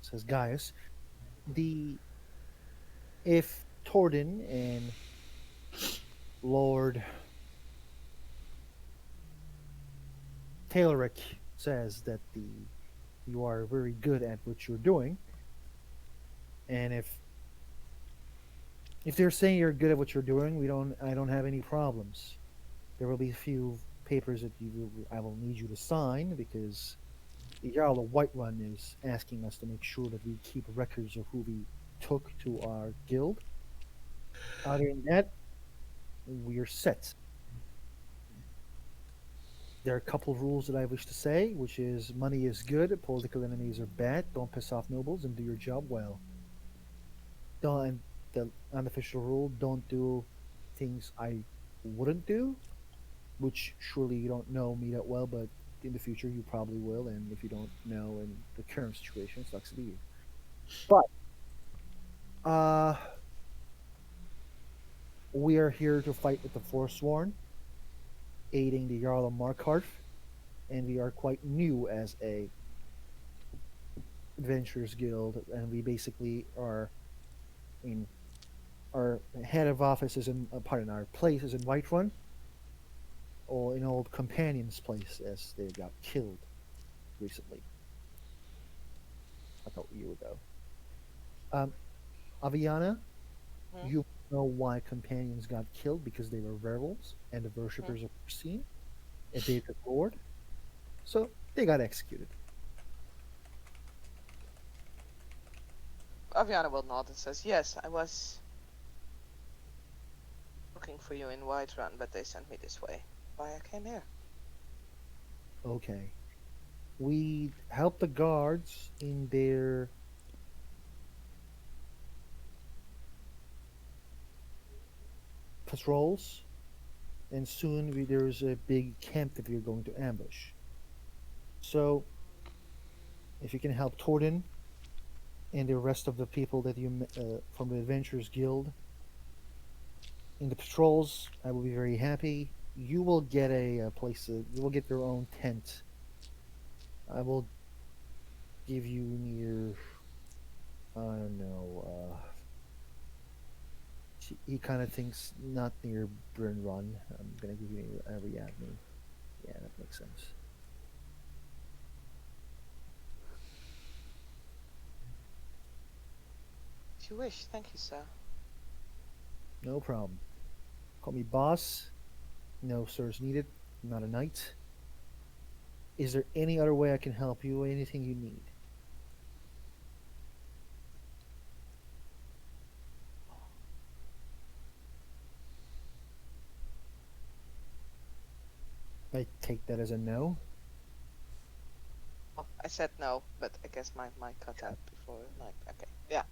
[SPEAKER 1] says Gaius. The If Torden and Lord Tayloric says that you are very good at what you're doing, and if they're saying you're good at what you're doing, I don't have any problems. There will be a few papers that I will need you to sign because the Jarl of Whiterun is asking us to make sure that we keep records of who we took to our guild. Other than that, we're set. There are a couple of rules that I wish to say, which is money is good, political enemies are bad. Don't piss off nobles and do your job well. Don't the unofficial rule: don't do things I wouldn't do, which surely you don't know me that well, but in the future you probably will. And if you don't know in the current situation, it sucks to be you. But uh, we are here to fight with the Forsworn, aiding the Jarl of Markarth, and we are quite new as a adventurers guild, and we basically are. I mean, our head of office is in, pardon, our place is in Whiterun, or in old companion's place, as they got killed recently, about a year ago. Um, Aviana,
[SPEAKER 2] Hmm?
[SPEAKER 1] you know why companions got killed because they were werewolves and the
[SPEAKER 2] Hmm?
[SPEAKER 1] worshippers of Ursine, a David Lord. So they got executed.
[SPEAKER 2] Aviana will nod and says, "Yes, I was looking for you in Whiterun, but they sent me this way. Why I came here."
[SPEAKER 1] Okay. We helped the guards in their patrols, and soon there's a big camp that we're going to ambush. So if you can help Torden and the rest of the people that you from the Adventurers Guild in the patrols, I will be very happy. You will get a place. You will get your own tent. I will give you near. I don't know. He kind of thinks not near Bryn Run. I'm gonna give you near Ariadne. Yeah, that makes sense.
[SPEAKER 2] If you wish, thank you, sir.
[SPEAKER 1] No problem. Call me boss. No sirs needed. I'm not a knight. Is there any other way I can help you? Anything you need? I take that as a no.
[SPEAKER 2] Oh, I said no, but I guess my mic cut out before. Like, okay, yeah.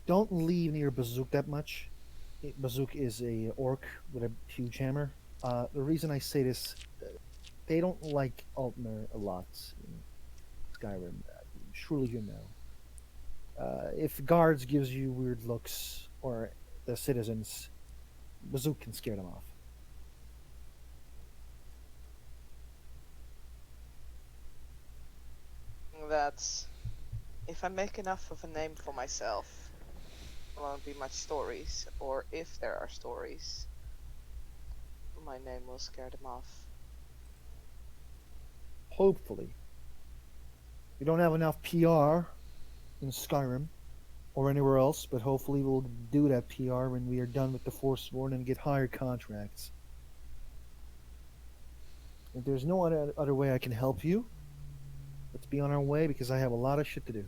[SPEAKER 1] Don't leave near Bazook that much. Bazook is a orc with a huge hammer. The reason I say this, they don't like Altmer a lot in Skyrim. Surely you know. If guards gives you weird looks, or the citizens, Bazook can scare them off.
[SPEAKER 2] That's if I make enough of a name for myself, there won't be much stories, or if there are stories, my name will scare them off.
[SPEAKER 1] Hopefully, we don't have enough PR in Skyrim or anywhere else, but hopefully we'll do that PR when we are done with the Forsworn and get higher contracts. If there's no other way I can help you, let's be on our way because I have a lot of shit to do.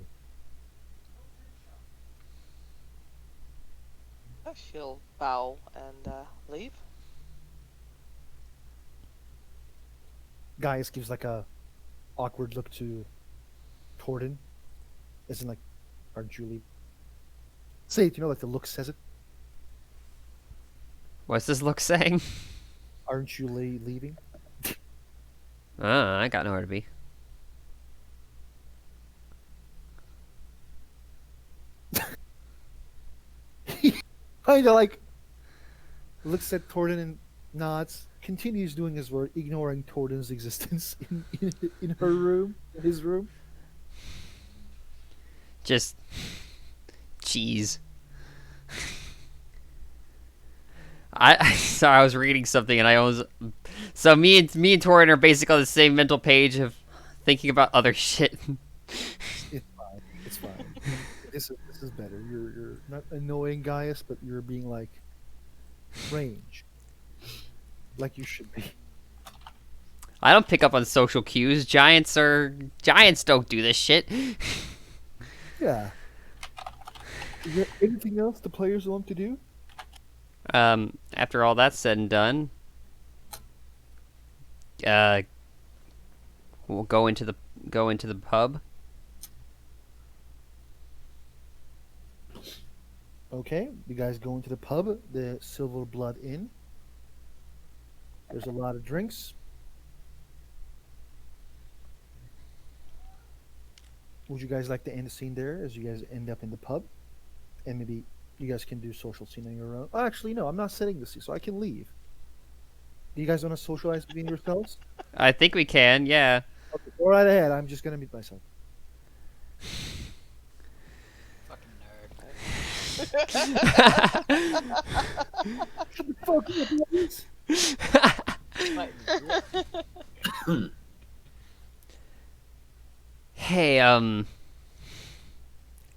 [SPEAKER 2] She'll bow and leave.
[SPEAKER 1] Gaius gives like a awkward look to Torden, as in like, aren't you leaving? Say it, like the look says it.
[SPEAKER 3] What's this look saying?
[SPEAKER 1] Aren't you leaving?
[SPEAKER 3] I got nowhere to be.
[SPEAKER 1] Kind of like looks at Torden and nods, continues doing his work, ignoring Torden's existence in her room, in his room.
[SPEAKER 3] Just cheese. Sorry, I was reading something and I almost. So me and Torin are basically on the same mental page of thinking about other shit.
[SPEAKER 1] It's fine. It's fine. This is better. You're not annoying Gaius, but you're being like strange, like you should be.
[SPEAKER 3] I don't pick up on social cues. Giants don't do this shit.
[SPEAKER 1] Yeah. Is there anything else the players want to do?
[SPEAKER 3] After all that's said and done, uh, we'll go into the pub.
[SPEAKER 1] Okay, you guys go into the pub, the Silver Blood Inn. There's a lot of drinks. Would you guys like to end the scene there as you guys end up in the pub? And maybe you guys can do social scene on your own. Oh, actually, no, I'm not setting the scene, so I can leave. Do you guys want to socialize between yourselves?
[SPEAKER 3] I think we can. Yeah.
[SPEAKER 1] Okay, go right ahead. I'm just gonna mute myself.
[SPEAKER 6] Fucking nerd.
[SPEAKER 1] Fuck you, please.
[SPEAKER 6] Like,
[SPEAKER 3] Hey,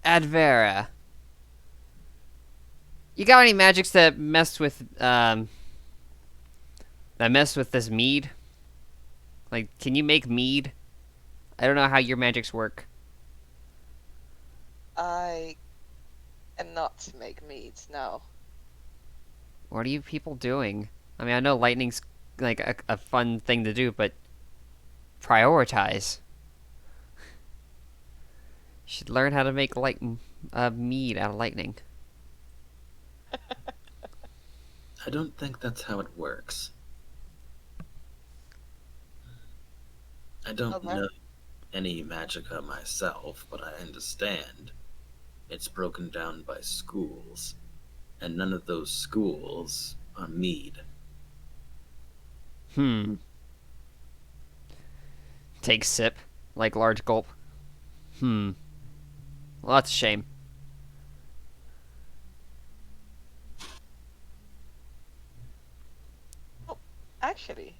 [SPEAKER 3] Advera. You got any magics that mess with this mead? Like, can you make mead? I don't know how your magics work.
[SPEAKER 2] I cannot make meads. No.
[SPEAKER 3] What are you people doing? I mean, I know lightning's like a fun thing to do, but prioritize. You should learn how to make mead out of lightning.
[SPEAKER 5] I don't think that's how it works. I don't
[SPEAKER 2] Okay.
[SPEAKER 5] know any magicka myself, but I understand it's broken down by schools, and none of those schools are mead.
[SPEAKER 3] Take sip, like large gulp. Well, that's a shame.
[SPEAKER 2] Oh, actually,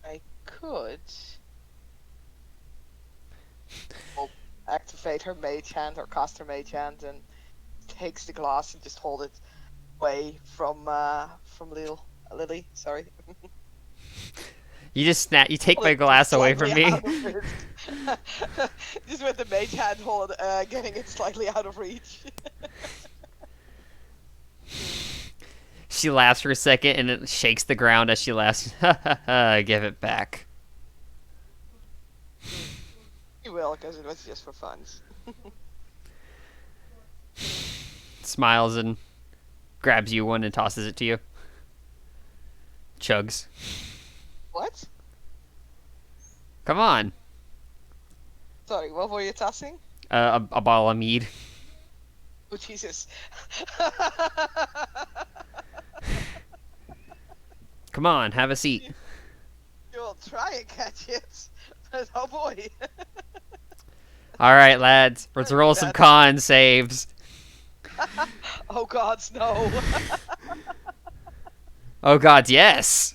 [SPEAKER 2] I could. Well, activate her mage hand or cast her mage hand and takes the glass and just hold it away from Lily. Sorry.
[SPEAKER 3] You take
[SPEAKER 2] Hold
[SPEAKER 3] my
[SPEAKER 2] it
[SPEAKER 3] glass away from
[SPEAKER 2] slightly
[SPEAKER 3] me.
[SPEAKER 2] out of reach. Just with the mage hand hold, getting it slightly out of reach.
[SPEAKER 3] She laughs for a second and it shakes the ground as she laughs. Give it back.
[SPEAKER 2] You will, because it was just for fun.
[SPEAKER 3] Smiles and grabs you one and tosses it to you. Chugs.
[SPEAKER 2] What?
[SPEAKER 3] Come on.
[SPEAKER 2] Sorry, what were you tossing?
[SPEAKER 3] A bottle of mead.
[SPEAKER 2] Oh, Jesus.
[SPEAKER 3] Come on, have a seat.
[SPEAKER 2] You'll try and catch it, but oh boy.
[SPEAKER 3] All right, lads. Let's roll some con saves.
[SPEAKER 2] Oh gods, no.
[SPEAKER 3] Oh God, yes.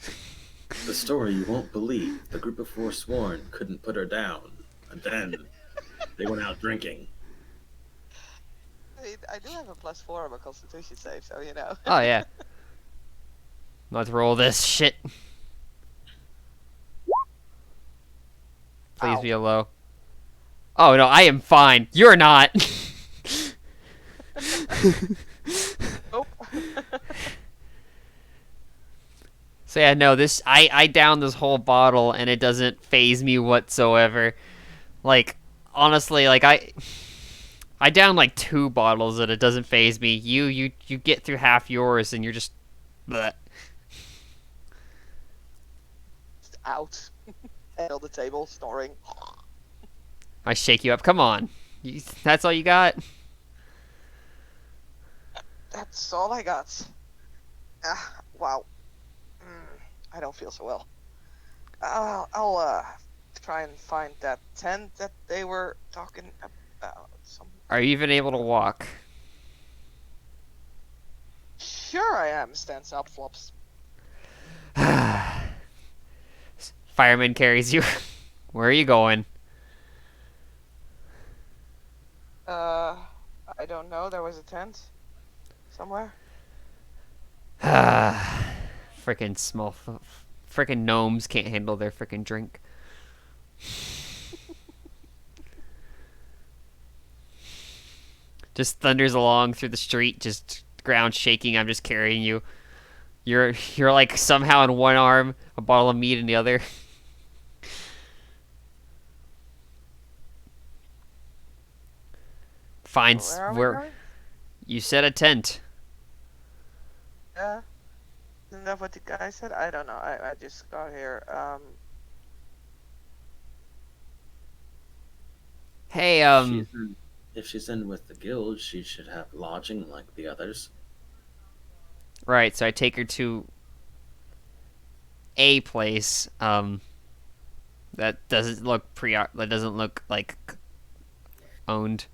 [SPEAKER 5] The story you won't believe. The group of Forsworn couldn't put her down, and then they went out drinking.
[SPEAKER 2] I do have a +4 on my Constitution save, so you know.
[SPEAKER 3] Oh yeah. Let's roll this shit. Please
[SPEAKER 2] Ow.
[SPEAKER 3] be a low. Oh no, I am fine. You're not.
[SPEAKER 2] Nope.
[SPEAKER 3] So yeah, no, I downed this whole bottle and it doesn't phase me whatsoever. Like honestly, like I downed like 2 bottles and it doesn't phase me. You get through half yours and you're just bleh.
[SPEAKER 2] Out. Head on the table, snoring.
[SPEAKER 3] I shake you up. Come on. That's all you got?
[SPEAKER 2] That's all I got. Wow. I don't feel so well. I'll try and find that tent that they were talking about.
[SPEAKER 3] Are you even able to walk?
[SPEAKER 2] Sure I am, stands up, flops.
[SPEAKER 3] Fireman carries you. Where are you going?
[SPEAKER 2] I don't know, there was a tent somewhere.
[SPEAKER 3] Frickin' frickin' gnomes can't handle their frickin' drink. just thunders along through the street, just ground shaking. I'm just carrying you. You're like somehow in one arm, a bottle of meat in the other. Find
[SPEAKER 2] Where are we
[SPEAKER 3] where
[SPEAKER 2] going?
[SPEAKER 3] you set a tent.
[SPEAKER 2] Yeah. Isn't that what the guy said? I don't know. I just got here.
[SPEAKER 3] Hey,
[SPEAKER 5] If she's in with the guild, she should have lodging like the others.
[SPEAKER 3] right. So I take her to a place. That doesn't look that doesn't look like owned.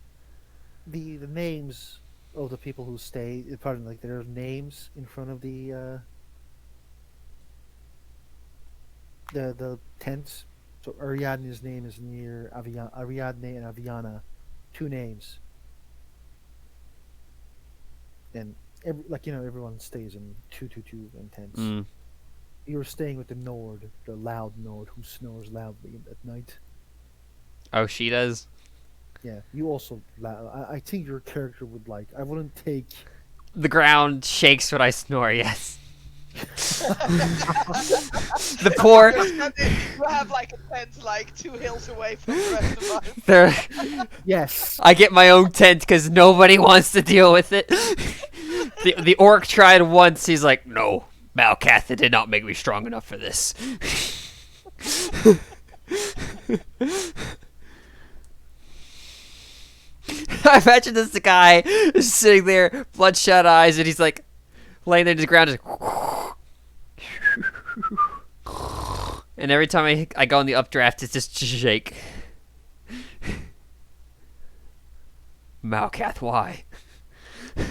[SPEAKER 1] The names of the people who stay, pardon, like their names in front of the tents. So Ariadne's name is near Ariadne and Aviana, two names, and everyone stays in two in tents.
[SPEAKER 3] Mm.
[SPEAKER 1] You're staying with the Nord, the loud Nord who snores loudly at night.
[SPEAKER 3] Oh, she does.
[SPEAKER 1] Yeah, you also. I think your character would like. I wouldn't take.
[SPEAKER 3] The ground shakes when I snore. Yes. The poor.
[SPEAKER 2] You have like a tent like 2 hills away from the rest of us.
[SPEAKER 3] There.
[SPEAKER 1] Yes.
[SPEAKER 3] I get my own tent because nobody wants to deal with it. The orc tried once. He's like, no, Malkath did not make me strong enough for this. I imagine this the guy is sitting there, bloodshot eyes, and he's like laying there on the ground, just and every time I go in the updraft, it's just shake. Malkath, why?
[SPEAKER 1] Are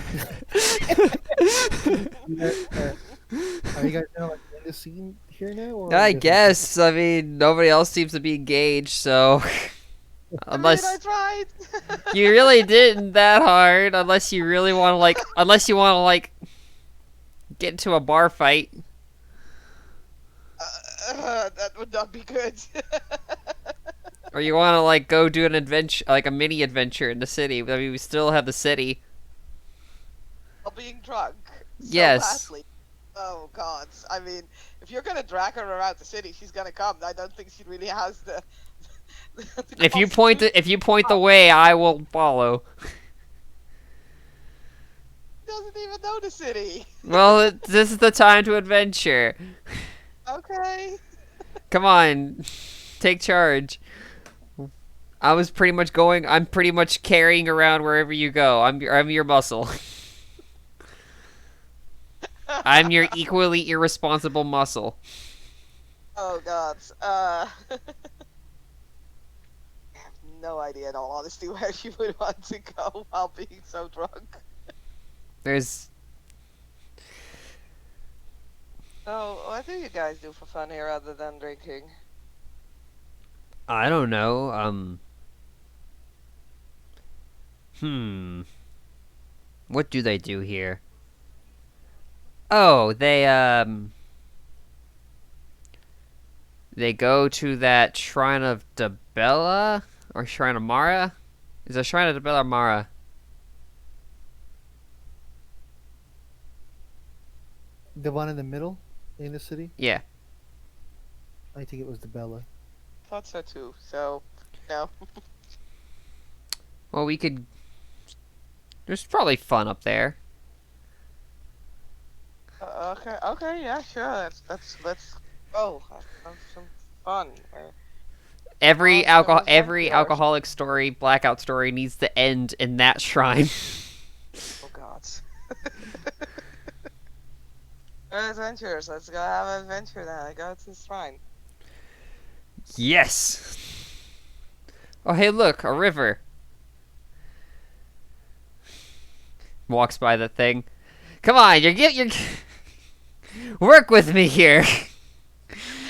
[SPEAKER 1] you guys gonna like end the scene here now? Or
[SPEAKER 3] I
[SPEAKER 1] you guys-
[SPEAKER 3] guess. I mean, nobody else seems to be engaged, so
[SPEAKER 2] I mean, I
[SPEAKER 3] unless
[SPEAKER 2] tried.
[SPEAKER 3] you really didn't that hard, unless you really want to like get into a bar fight.
[SPEAKER 2] That would not be good.
[SPEAKER 3] Or you want to like go do an adventure, like a mini adventure in the city. I mean, we still have the city.
[SPEAKER 2] While being drunk. So
[SPEAKER 3] Yes.
[SPEAKER 2] badly. Oh God. I mean, if you're gonna drag her around the city, she's gonna come. I don't think she really has the. the
[SPEAKER 3] If you point the
[SPEAKER 2] Oh.
[SPEAKER 3] way, I will follow.
[SPEAKER 2] She doesn't even know the city.
[SPEAKER 3] Well, this is the time to adventure.
[SPEAKER 2] Okay.
[SPEAKER 3] Come on, take charge. I'm pretty much carrying around wherever you go. I'm your muscle. I'm your equally irresponsible muscle.
[SPEAKER 2] Oh God. I have no idea, in all honesty, where you would want to go while being so drunk.
[SPEAKER 3] There's
[SPEAKER 2] So, what do you guys do for fun here other than drinking?
[SPEAKER 3] I don't know. What do they do here? Oh, they go to that Shrine of Debella or Shrine of Mara? Is it Shrine of Debella or Mara?
[SPEAKER 1] The one in the middle in the city.
[SPEAKER 3] Yeah.
[SPEAKER 1] I think it was the Bella.
[SPEAKER 2] Thought so too. So, no.
[SPEAKER 3] Well, we could. There's probably fun up there.
[SPEAKER 2] Okay, yeah, sure. Let's go. Have some fun.
[SPEAKER 3] Every
[SPEAKER 2] Awesome
[SPEAKER 3] every
[SPEAKER 2] adventures.
[SPEAKER 3] alcoholic story, blackout story needs to end in that shrine.
[SPEAKER 2] Oh God. Adventures. Let's go have an adventure then. I go to the shrine.
[SPEAKER 3] Yes. Oh, hey, look, a river. Walks by the thing. Come on, you're work with me here.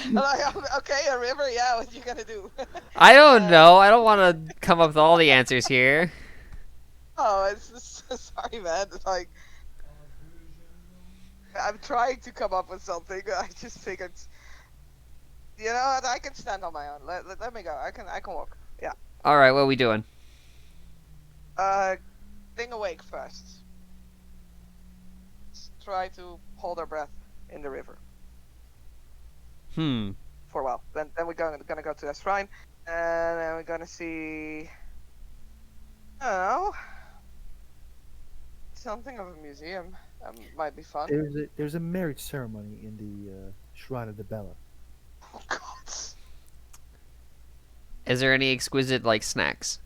[SPEAKER 2] Okay, a river. Yeah, what you gonna do?
[SPEAKER 3] I don't know. I don't want to come up with all the answers here.
[SPEAKER 2] Oh, it's just, sorry, man. It's like I'm trying to come up with something. I just figured, you know what? I can stand on my own. Let me go. I can walk. Yeah.
[SPEAKER 3] All right, what are we doing?
[SPEAKER 2] thing awake first. Let's try to hold our breath in the river
[SPEAKER 3] Hmm.
[SPEAKER 2] for a while. Then we're gonna go to that shrine, and then we're gonna see. I don't know. Something of a museum. Might be fun.
[SPEAKER 1] There's a marriage ceremony in the Shrine of the Bella.
[SPEAKER 2] Oh God.
[SPEAKER 3] Is there any exquisite like snacks?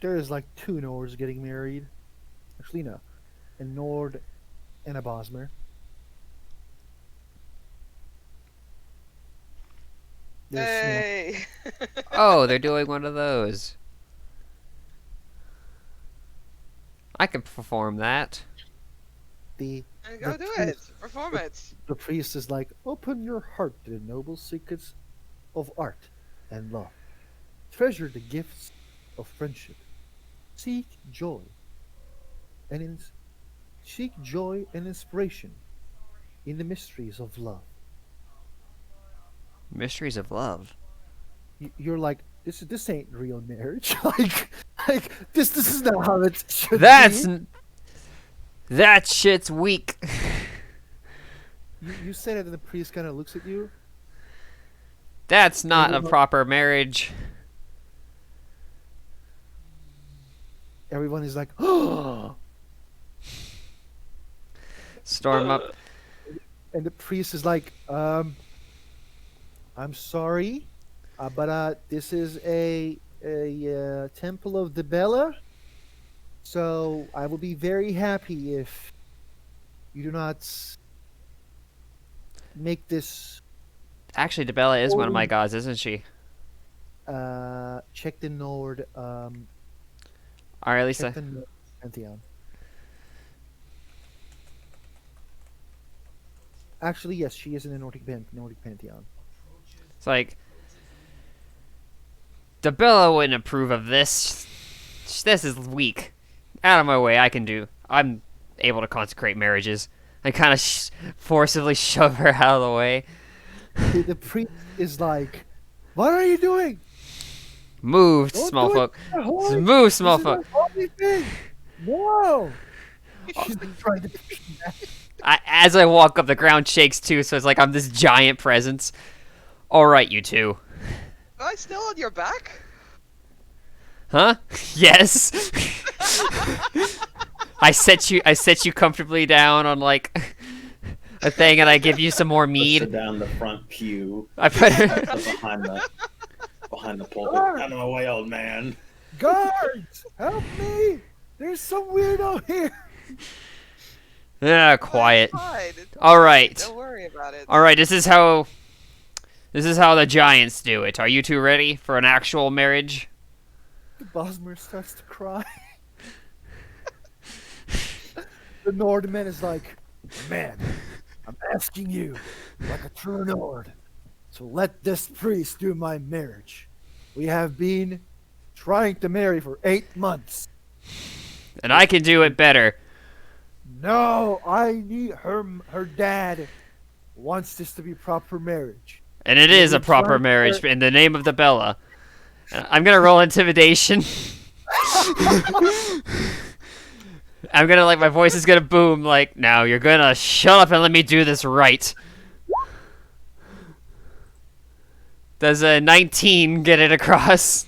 [SPEAKER 1] There is like two Nords getting married. Actually, no, a Nord and a Bosmer. There's
[SPEAKER 2] Hey.
[SPEAKER 3] Oh, they're doing one of those. I could perform that.
[SPEAKER 1] the
[SPEAKER 2] Go
[SPEAKER 1] the
[SPEAKER 2] do it.
[SPEAKER 1] priest,
[SPEAKER 2] Perform
[SPEAKER 1] the,
[SPEAKER 2] it.
[SPEAKER 1] the priest is like, open your heart to the noble secrets of art and love. Treasure the gifts of friendship. Seek joy and ins- seek joy and inspiration in the mysteries of love.
[SPEAKER 3] Mysteries of love.
[SPEAKER 1] You're like, this ain't real marriage. like this is not how it should
[SPEAKER 3] That's
[SPEAKER 1] be.
[SPEAKER 3] that shit's weak.
[SPEAKER 1] You say that, and the priest kind of looks at you.
[SPEAKER 3] That's not a
[SPEAKER 1] Everyone,
[SPEAKER 3] proper marriage.
[SPEAKER 1] everyone is like, oh,
[SPEAKER 3] Storm up.
[SPEAKER 1] and the priest is like, I'm sorry, but this is a temple of the Bella, so I will be very happy if you do not make this.
[SPEAKER 3] Actually, Debella is one of my
[SPEAKER 1] Holy-
[SPEAKER 3] gods, isn't she?
[SPEAKER 1] Check the Nord.
[SPEAKER 3] All right,
[SPEAKER 1] Check
[SPEAKER 3] Lisa.
[SPEAKER 1] the Nord pantheon. Actually, yes, she is in the Nordic pantheon.
[SPEAKER 3] It's like Debella wouldn't approve of this. This is weak. Out of my way. I'm able to consecrate marriages. I kind of forcibly shove her out of the way.
[SPEAKER 1] The priest is like, "What are you doing?
[SPEAKER 3] Move,
[SPEAKER 1] Don't
[SPEAKER 3] small
[SPEAKER 1] do
[SPEAKER 3] folk.
[SPEAKER 1] it! You're holy.
[SPEAKER 3] Move, small
[SPEAKER 1] This is a
[SPEAKER 3] folk.
[SPEAKER 1] holy thing. No!" She's like trying to push him back.
[SPEAKER 3] As I walk up, the ground shakes too, so it's like I'm this giant presence. All right, you two.
[SPEAKER 2] Am I still on your back?
[SPEAKER 3] Huh? Yes. I set you comfortably down on like a thing, and I give you some more
[SPEAKER 5] Push her
[SPEAKER 3] mead.
[SPEAKER 5] down the front pew,
[SPEAKER 3] I put
[SPEAKER 5] behind the pulpit. Out of my way, old man.
[SPEAKER 1] Guards, help me! There's some weirdo here.
[SPEAKER 3] quiet.
[SPEAKER 2] It's fine. It's
[SPEAKER 3] All
[SPEAKER 2] fine.
[SPEAKER 3] right.
[SPEAKER 2] Don't worry about it.
[SPEAKER 3] All right. This is how the giants do it. Are you two ready for an actual marriage?
[SPEAKER 1] The Bosmer starts to cry. The Nordman is like, "Man, I'm asking you, like a true Nord, to let this priest do my marriage. We have been trying to marry for 8 months.
[SPEAKER 3] And I can do it better.
[SPEAKER 1] No, I need her dad wants this to be proper marriage.
[SPEAKER 3] And it
[SPEAKER 1] Yeah,
[SPEAKER 3] is a
[SPEAKER 1] we're
[SPEAKER 3] proper
[SPEAKER 1] trying
[SPEAKER 3] marriage
[SPEAKER 1] to-
[SPEAKER 3] in the name of the Bella. I'm gonna roll intimidation. I'm gonna like my voice is gonna boom like now you're gonna shut up and let me do this right. Does a 19 get it across?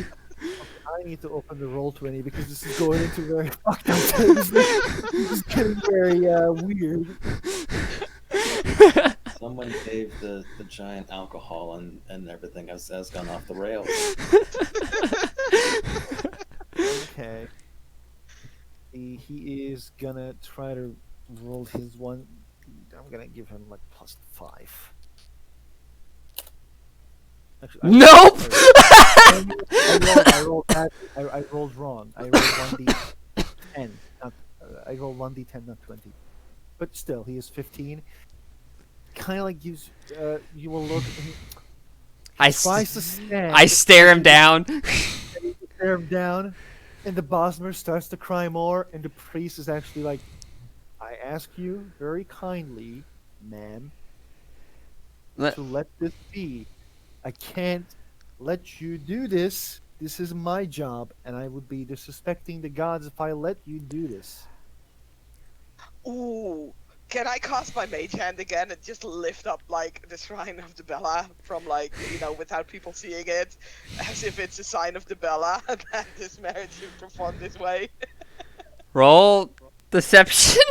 [SPEAKER 1] I need to open the roll 20 because this is going into very fucked up things. This is getting very weird.
[SPEAKER 5] Someone gave the giant alcohol and everything has gone off the rails.
[SPEAKER 1] Okay. He is gonna try to roll his one. I'm gonna give him like +5. Actually,
[SPEAKER 3] Nope.
[SPEAKER 1] I rolled that. I rolled wrong. I rolled 1d10. I rolled 1d10, not 20. But still, he is 15. Kind of like gives. You will look.
[SPEAKER 3] I
[SPEAKER 1] Tries to stand.
[SPEAKER 3] I stare him down.
[SPEAKER 1] Stare him down, and the Bosmer starts to cry more, and the priest is actually like, "I ask you very kindly, ma'am,
[SPEAKER 3] Let-
[SPEAKER 1] to let this be. I can't let you do this This is my job, and I would be disrespecting the gods if I let you do this.
[SPEAKER 2] Ooh, can I cast my mage hand again and just lift up like the shrine of the Bella from like without people seeing it, as if it's a sign of the Bella that this marriage should perform this way?
[SPEAKER 3] Roll deception.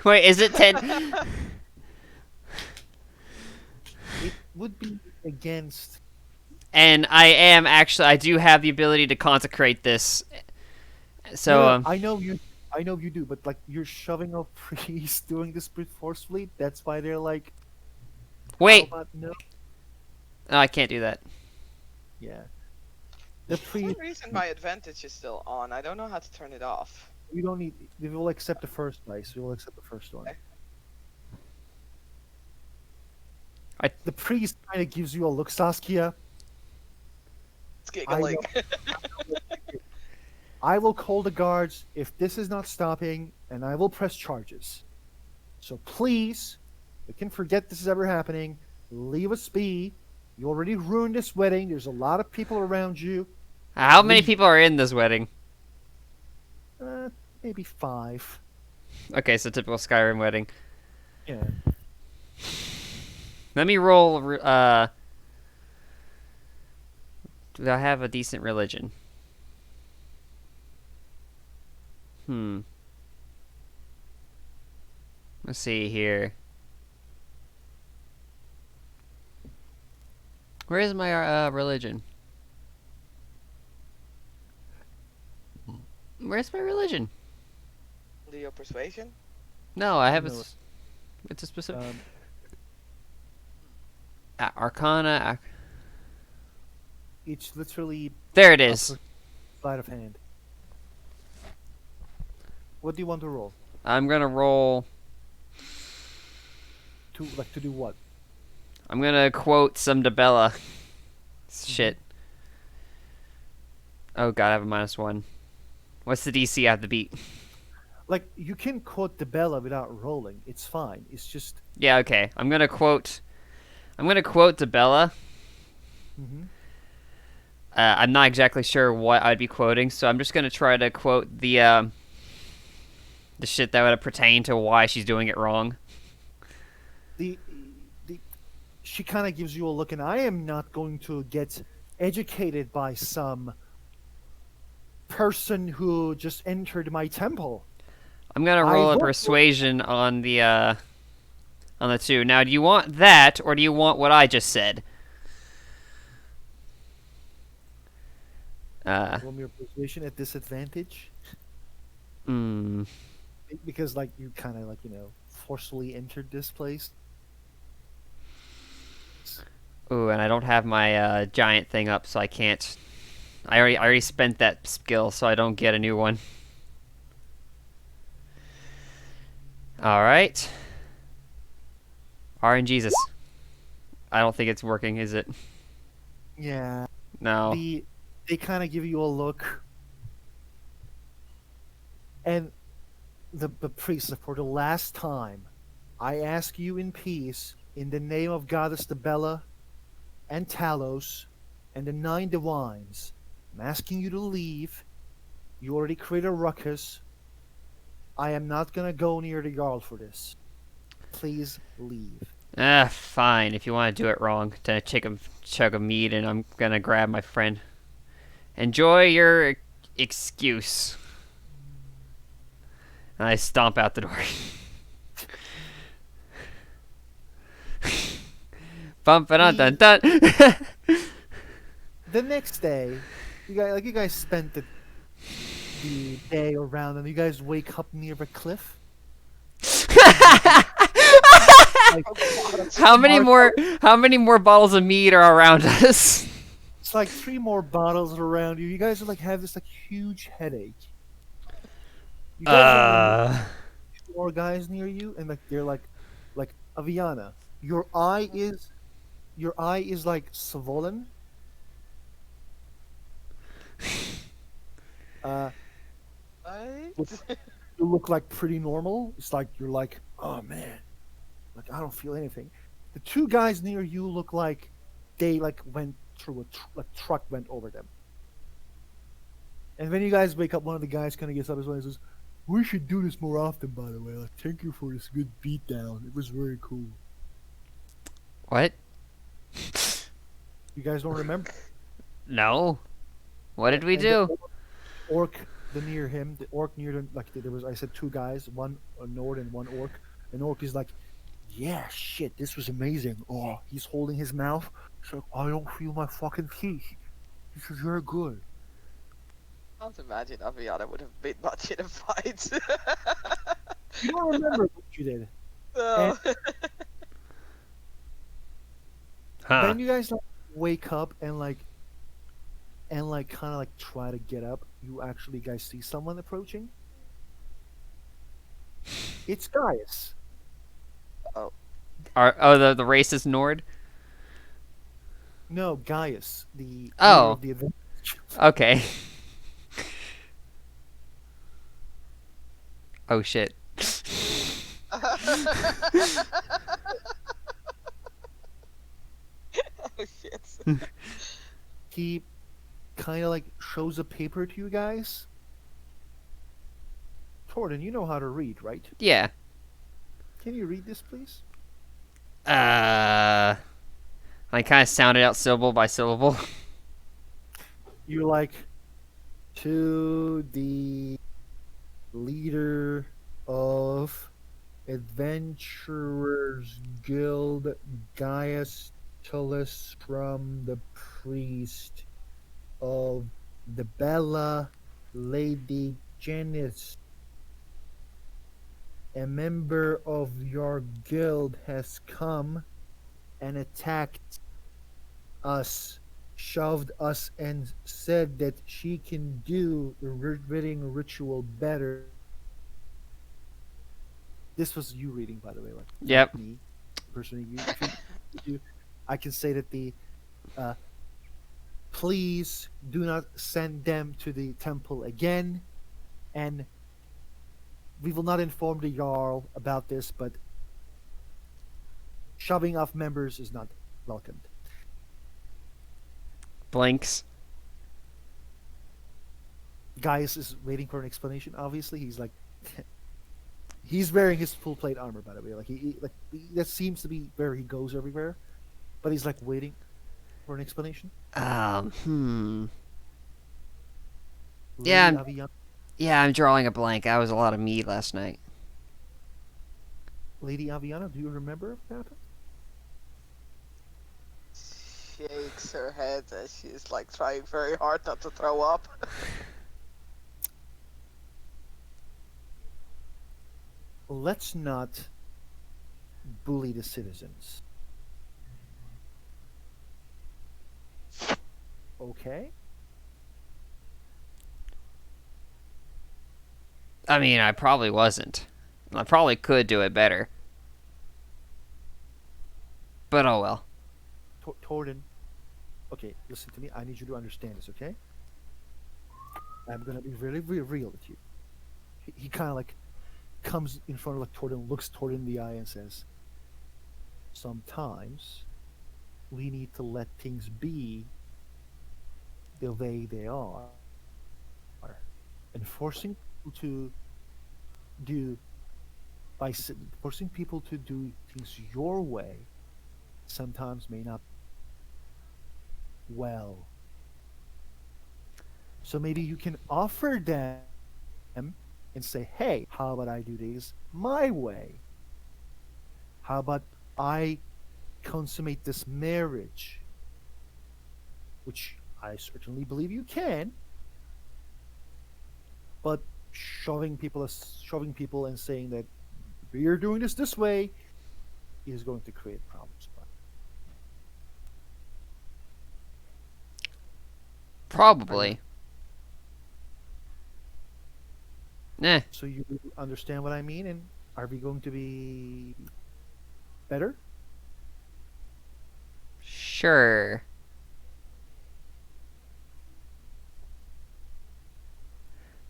[SPEAKER 3] Wait, is it 10?
[SPEAKER 1] It would be against.
[SPEAKER 3] And I do have the ability to consecrate this. So,
[SPEAKER 1] No, I know you do, but like you're shoving a priest doing this brute forcefully. That's why they're like, how
[SPEAKER 3] wait.
[SPEAKER 1] about no?
[SPEAKER 3] Oh, I can't do that.
[SPEAKER 1] Yeah, the
[SPEAKER 2] For some
[SPEAKER 1] priest.
[SPEAKER 2] reason, my advantage is still on. I don't know how to turn it off.
[SPEAKER 1] You don't need. We will accept the first dice. We will accept the first one.
[SPEAKER 2] Okay.
[SPEAKER 1] The priest kind of gives you a look, Saskia.
[SPEAKER 2] It's
[SPEAKER 1] I
[SPEAKER 2] giggling.
[SPEAKER 1] I will call the guards if this is not stopping, and I will press charges. So please, we can forget this is ever happening. Leave us be. You already ruined this wedding. There's a lot of people around you.
[SPEAKER 3] How many
[SPEAKER 1] Leave-
[SPEAKER 3] people are in this wedding?
[SPEAKER 1] Maybe 5.
[SPEAKER 3] Okay, so typical Skyrim wedding.
[SPEAKER 1] Yeah.
[SPEAKER 3] Let me roll. Do I have a decent religion? Let's see here. Where is my religion? Where's my religion?
[SPEAKER 2] Leo persuasion.
[SPEAKER 3] No, I have
[SPEAKER 1] No.
[SPEAKER 3] it's a specific
[SPEAKER 1] Um,
[SPEAKER 3] Arcana.
[SPEAKER 1] it's literally
[SPEAKER 3] There it is.
[SPEAKER 1] sleight of hand. What do you want to roll?
[SPEAKER 3] I'm gonna roll.
[SPEAKER 1] To do what?
[SPEAKER 3] I'm gonna quote some Debella. Shit. Oh god, I have a -1. What's the DC I have to beat?
[SPEAKER 1] Like you can quote the Bella without rolling. It's fine. It's just.
[SPEAKER 3] Yeah, okay. I'm gonna quote Debella.
[SPEAKER 1] hmm
[SPEAKER 3] I'm not exactly sure what I'd be quoting, so I'm just gonna try to quote the shit that would pertain to why she's doing it wrong.
[SPEAKER 1] the the She kind of gives you a look, and I am not going to get educated by some person who just entered my temple.
[SPEAKER 3] I'm gonna
[SPEAKER 1] I
[SPEAKER 3] roll a
[SPEAKER 1] hope-
[SPEAKER 3] persuasion on the 2. Now, do you want that, or do you want what I just said?
[SPEAKER 1] Roll me your persuasion at disadvantage
[SPEAKER 3] Hmm.
[SPEAKER 1] because, like, you kind of forcefully entered this place.
[SPEAKER 3] Ooh, and I don't have my giant thing up, so I can't. I already spent that skill, so I don't get a new one. All right. RNGesus. I don't think it's working, is it?
[SPEAKER 1] Yeah.
[SPEAKER 3] No.
[SPEAKER 1] They kind of give you a look, and the priest, for the last time, I ask you in peace, in the name of Goddess Debella and Talos and the 9 Divines, I'm asking you to leave. You already created a ruckus. I am not gonna go near the Jarl for this. Please leave.
[SPEAKER 3] Fine. If you want to do it wrong, then I take a chug of meat, and I'm gonna grab my friend. Enjoy your excuse. And I stomp out the door. Bump it on dun dun.
[SPEAKER 1] The next day, you guys spent the day around, and you guys wake up near a cliff.
[SPEAKER 3] How many more bottles of mead are around us?
[SPEAKER 1] It's like 3 more bottles around you. You guys are like have this like huge headache. You guys have 2 more guys near you, and like they're like Aviana. Your eye is like swollen.
[SPEAKER 2] What?
[SPEAKER 1] You look like pretty normal. It's like you're like, oh man, like I don't feel anything. The 2 guys near you look like they like went through a truck went over them. And when you guys wake up, one of the guys kind of gets up his way and says, "We should do this more often, by the way. Like, thank you for this good beatdown. It was very cool."
[SPEAKER 3] What?
[SPEAKER 1] You guys don't remember?
[SPEAKER 3] No. What did we
[SPEAKER 1] And the
[SPEAKER 3] do?
[SPEAKER 1] orc, the orc near him, like there was, I said, two guys, one a Nord and one orc. An orc is like, "Yeah, shit, this was amazing." Oh, he's holding his mouth. He's like, "I don't feel my fucking teeth." He says, "You're good."
[SPEAKER 2] I can't imagine Aviana would have been much in a fight.
[SPEAKER 1] You don't remember what you did.
[SPEAKER 2] No.
[SPEAKER 3] Huh.
[SPEAKER 1] Then you guys like wake up and kind of like try to get up. You actually guys see someone approaching. It's Gaius.
[SPEAKER 2] Oh,
[SPEAKER 3] The racist Nord?
[SPEAKER 1] No, Gaius, the leader
[SPEAKER 3] Oh.
[SPEAKER 1] of the adventure.
[SPEAKER 3] Okay. Oh shit.
[SPEAKER 2] oh shit.
[SPEAKER 1] He kind of like shows a paper to you guys. Torden, you know how to read, right?
[SPEAKER 3] Yeah.
[SPEAKER 1] Can you read this, please?
[SPEAKER 3] I kind of sounded out syllable by syllable.
[SPEAKER 1] You're like, to the leader of Adventurers Guild, Gaius Tullus, from the priest of the Bella, Lady Janice. A member of your guild has come and attacked us, shoved us, and said that she can do the ridding ritual better. This was you reading, by the way, like
[SPEAKER 3] Yep.
[SPEAKER 1] not me, personally. If you, I can say that the uh, please do not send them to the temple again, and we will not inform the Jarl about this, but shoving off members is not welcomed.
[SPEAKER 3] Blinks.
[SPEAKER 1] Gaius is waiting for an explanation. Obviously, he's like, he's wearing his full plate armor, by the way. Like that seems to be where he goes everywhere. But he's like waiting for an explanation.
[SPEAKER 3] Hmm.
[SPEAKER 1] Lady
[SPEAKER 3] Yeah,
[SPEAKER 1] Aviana,
[SPEAKER 3] Yeah, I'm drawing a blank. I was a lot of meat last night.
[SPEAKER 1] Lady Aviana, do you remember what happened?
[SPEAKER 2] Shakes her head as she's like trying very hard not to throw up.
[SPEAKER 1] Let's not bully the citizens. Okay?
[SPEAKER 3] I mean, I probably wasn't. I probably could do it better. But oh well.
[SPEAKER 1] Torden. Okay, listen to me. I need you to understand this, okay? I'm gonna be really, really real with you. He kind of like comes in front of like Torden, looks Torden in the eye, and says, "Sometimes we need to let things be the way they are, and forcing people to do forcing people to do things your way sometimes may not well. So maybe you can offer them and say, hey, how about I do these my way? How about I consummate this marriage? Which I certainly believe you can, but shoving people and saying that we're doing this way is going to create problems.
[SPEAKER 3] Probably. Nah.
[SPEAKER 1] So you understand what I mean, and are we going to be better?
[SPEAKER 3] Sure.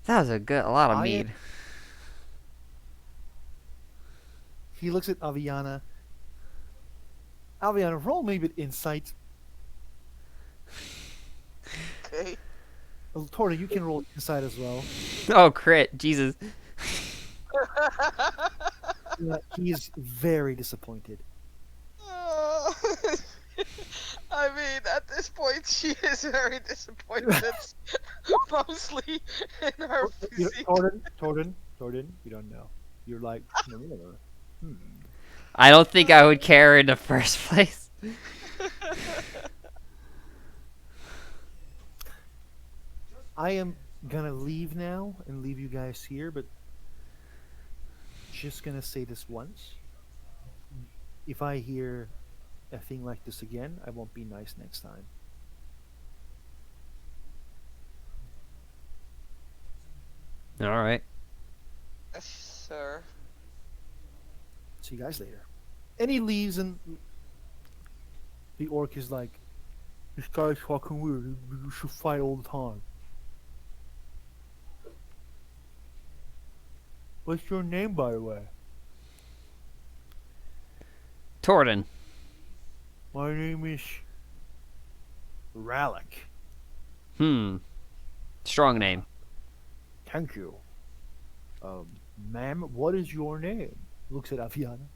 [SPEAKER 3] That was a lot of
[SPEAKER 1] I
[SPEAKER 3] meat.
[SPEAKER 1] He looks at Aviana. Aviana, roll me with insight.
[SPEAKER 2] Okay.
[SPEAKER 1] Well, Tori, you can roll inside as well.
[SPEAKER 3] Oh, crit. Jesus.
[SPEAKER 1] He's very disappointed.
[SPEAKER 2] I mean, at this point, she is very disappointed, mostly in her physique.
[SPEAKER 1] Torden, you don't know. You're like, hmm.
[SPEAKER 3] I don't think I would care in the first place.
[SPEAKER 1] I am gonna leave now and leave you guys here, but just gonna say this once. If I hear a thing like this again, I won't be nice next time.
[SPEAKER 3] All right.
[SPEAKER 2] Yes, sir.
[SPEAKER 1] See you guys later. And he leaves, and the orc is like, "This guy's fucking weird. We should fight all the time." What's your name, by the way?
[SPEAKER 3] Torden.
[SPEAKER 1] My name is Rallick.
[SPEAKER 3] Strong name.
[SPEAKER 1] Thank you. Ma'am, what is your name? Looks at Aviana.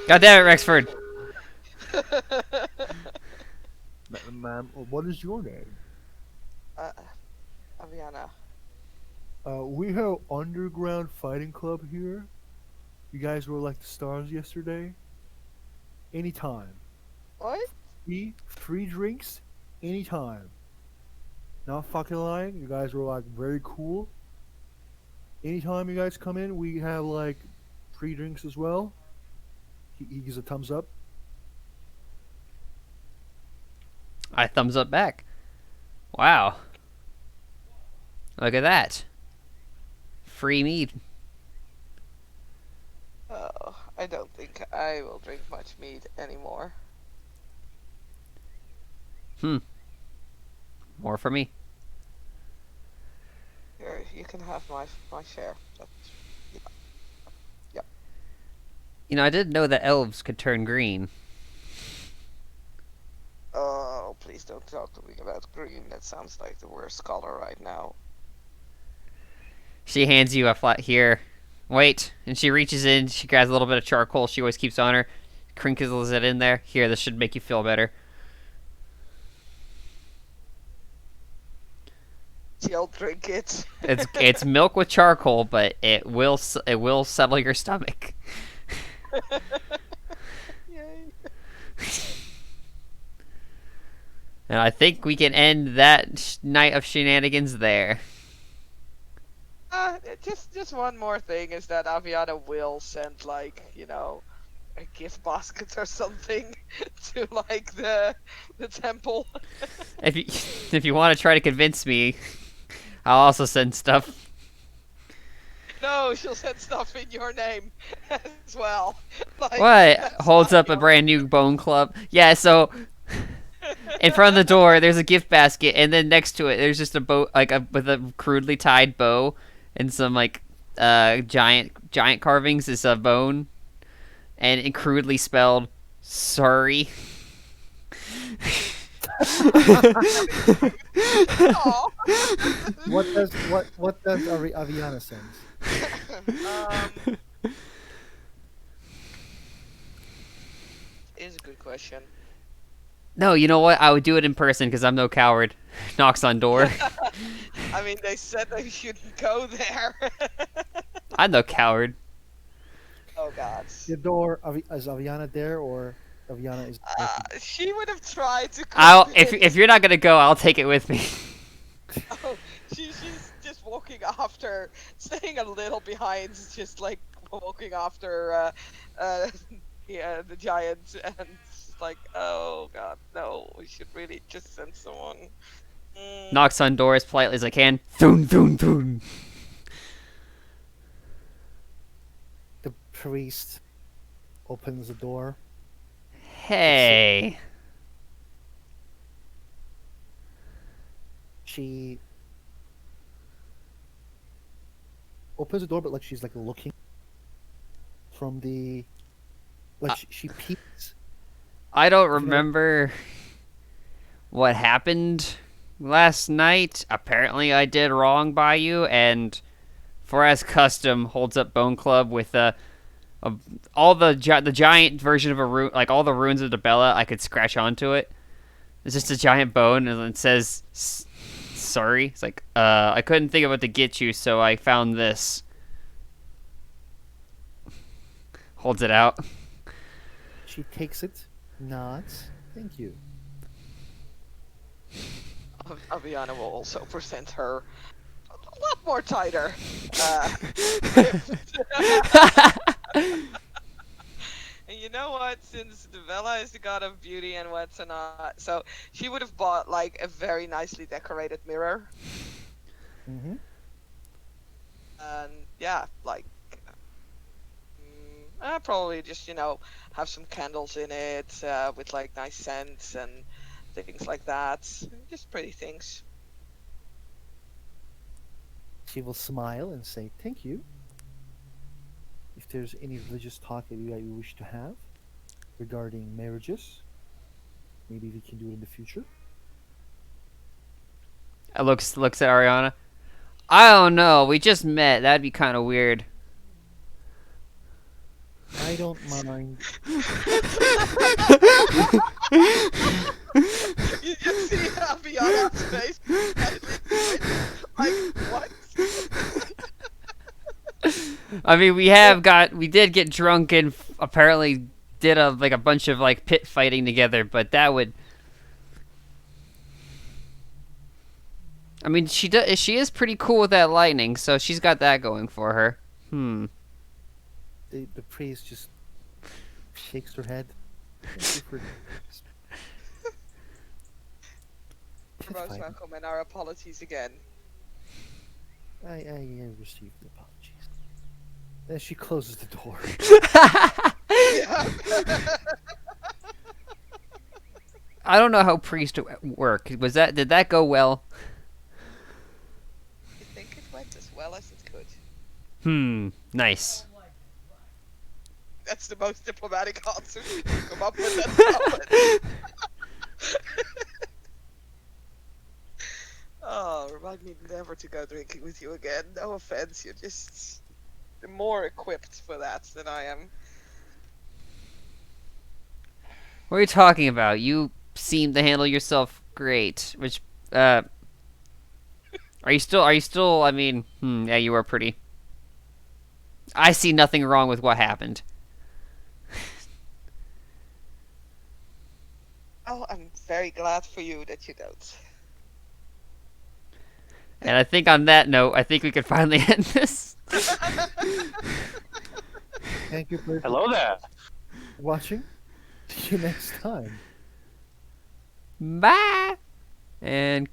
[SPEAKER 3] God damn it, Rexford.
[SPEAKER 1] Ma'am, what is your name?
[SPEAKER 2] Aviana.
[SPEAKER 1] We have underground fighting club here. You guys were like the stars yesterday. Anytime.
[SPEAKER 2] What?
[SPEAKER 1] Free drinks, anytime. Not fucking lying. You guys were like very cool. Anytime you guys come in, we have like free drinks as well. He gives a thumbs up.
[SPEAKER 3] I thumbs up back. Wow. Look at that. Free mead.
[SPEAKER 2] Oh, I don't think I will drink much mead anymore.
[SPEAKER 3] More for me.
[SPEAKER 2] Here, you can have my share. That's, yeah.
[SPEAKER 3] You know, I didn't know that elves could turn green.
[SPEAKER 2] Oh, please don't talk to me about green. That sounds like the worst color right now.
[SPEAKER 3] She hands you a flat here. Wait. And she reaches in, she grabs a little bit of charcoal she always keeps on her, crinkles it in there. Here, this should make you feel better.
[SPEAKER 2] She'll drink it.
[SPEAKER 3] It's milk with charcoal, but it will settle your stomach.
[SPEAKER 2] Yay.
[SPEAKER 3] And I think we can end that night of shenanigans there.
[SPEAKER 2] Just one more thing is that Aviana will send like, a gift basket or something to like the temple.
[SPEAKER 3] If you want to try to convince me, I'll also send stuff.
[SPEAKER 2] No, she'll send stuff in your name as well. Like,
[SPEAKER 3] What?
[SPEAKER 2] that's
[SPEAKER 3] Holds
[SPEAKER 2] not
[SPEAKER 3] up a
[SPEAKER 2] your-
[SPEAKER 3] brand new bone club. Yeah, so in front of the door there's a gift basket, and then next to it there's just a bow, with a crudely tied bow and some giant carvings is a bone, and it crudely spelled sorry.
[SPEAKER 2] Aw.
[SPEAKER 1] What does Aviana send?
[SPEAKER 2] Is a good question.
[SPEAKER 3] No, you know what? I would do it in person because I'm no coward. Knocks on door.
[SPEAKER 2] I mean, they said they shouldn't go there.
[SPEAKER 3] I'm no coward.
[SPEAKER 2] Oh God.
[SPEAKER 1] The door, is Aviana there, or Aviana is...
[SPEAKER 2] She would have tried to.
[SPEAKER 3] If you're not gonna go, I'll take it with me.
[SPEAKER 2] Oh, she's just walking after, staying a little behind, just like walking after the giant, and it's like, oh God, no, we should really just send someone.
[SPEAKER 3] Knocks on door as politely as I can. Thun thun thun.
[SPEAKER 1] The priest opens the door.
[SPEAKER 3] Hey.
[SPEAKER 1] She opens the door, but like she's like looking from the... Like she peeks.
[SPEAKER 3] I don't remember what happened last night, apparently I did wrong by you, and for as custom, holds up Bone Club with all the giant version of a rune, like all the runes of Debella, I could scratch onto it. It's just a giant bone, and it says sorry. It's like, I couldn't think of what to get you, so I found this. Holds it out.
[SPEAKER 1] She takes it, nods. Thank you.
[SPEAKER 2] Aviana will also present her a lot more tighter. And you know what? Since Bella is the god of beauty and whatnot, so she would have bought like a very nicely decorated mirror.
[SPEAKER 1] Mm-hmm.
[SPEAKER 2] And yeah, like probably just have some candles in it with like nice scents and things like that. Just pretty things.
[SPEAKER 1] She will smile and say thank you. If there's any religious talk that you wish to have regarding marriages, maybe we can do it in the future.
[SPEAKER 3] I looks at Ariana. I don't know. We just met. That'd be kind of weird.
[SPEAKER 1] I don't mind.
[SPEAKER 2] You just see Aviana's face. Like what?
[SPEAKER 3] I mean, we did get drunk and apparently did a bunch of like pit fighting together, but that would. I mean, she is pretty cool with that lightning, so she's got that going for her.
[SPEAKER 1] The priest just shakes her head. Thank you for
[SPEAKER 2] You're most welcome, and our apologies again.
[SPEAKER 1] I received the apologies. Then she closes the door.
[SPEAKER 2] Yeah.
[SPEAKER 3] I don't know how priest work. Did that go well?
[SPEAKER 2] I think it went as well as it could.
[SPEAKER 3] Nice.
[SPEAKER 2] That's the most diplomatic answer you can come up with. That's oh, remind me never to go drinking with you again. No offense, you're just more equipped for that than I am.
[SPEAKER 3] What are you talking about? You seem to handle yourself great. Which, are you still? I mean, yeah, you were pretty. I see nothing wrong with what happened.
[SPEAKER 2] Oh, I'm very glad for you that you don't.
[SPEAKER 3] And I think on that note, I think we can finally end this.
[SPEAKER 1] Thank you for
[SPEAKER 7] Hello there.
[SPEAKER 1] watching. See you next time.
[SPEAKER 3] Bye. And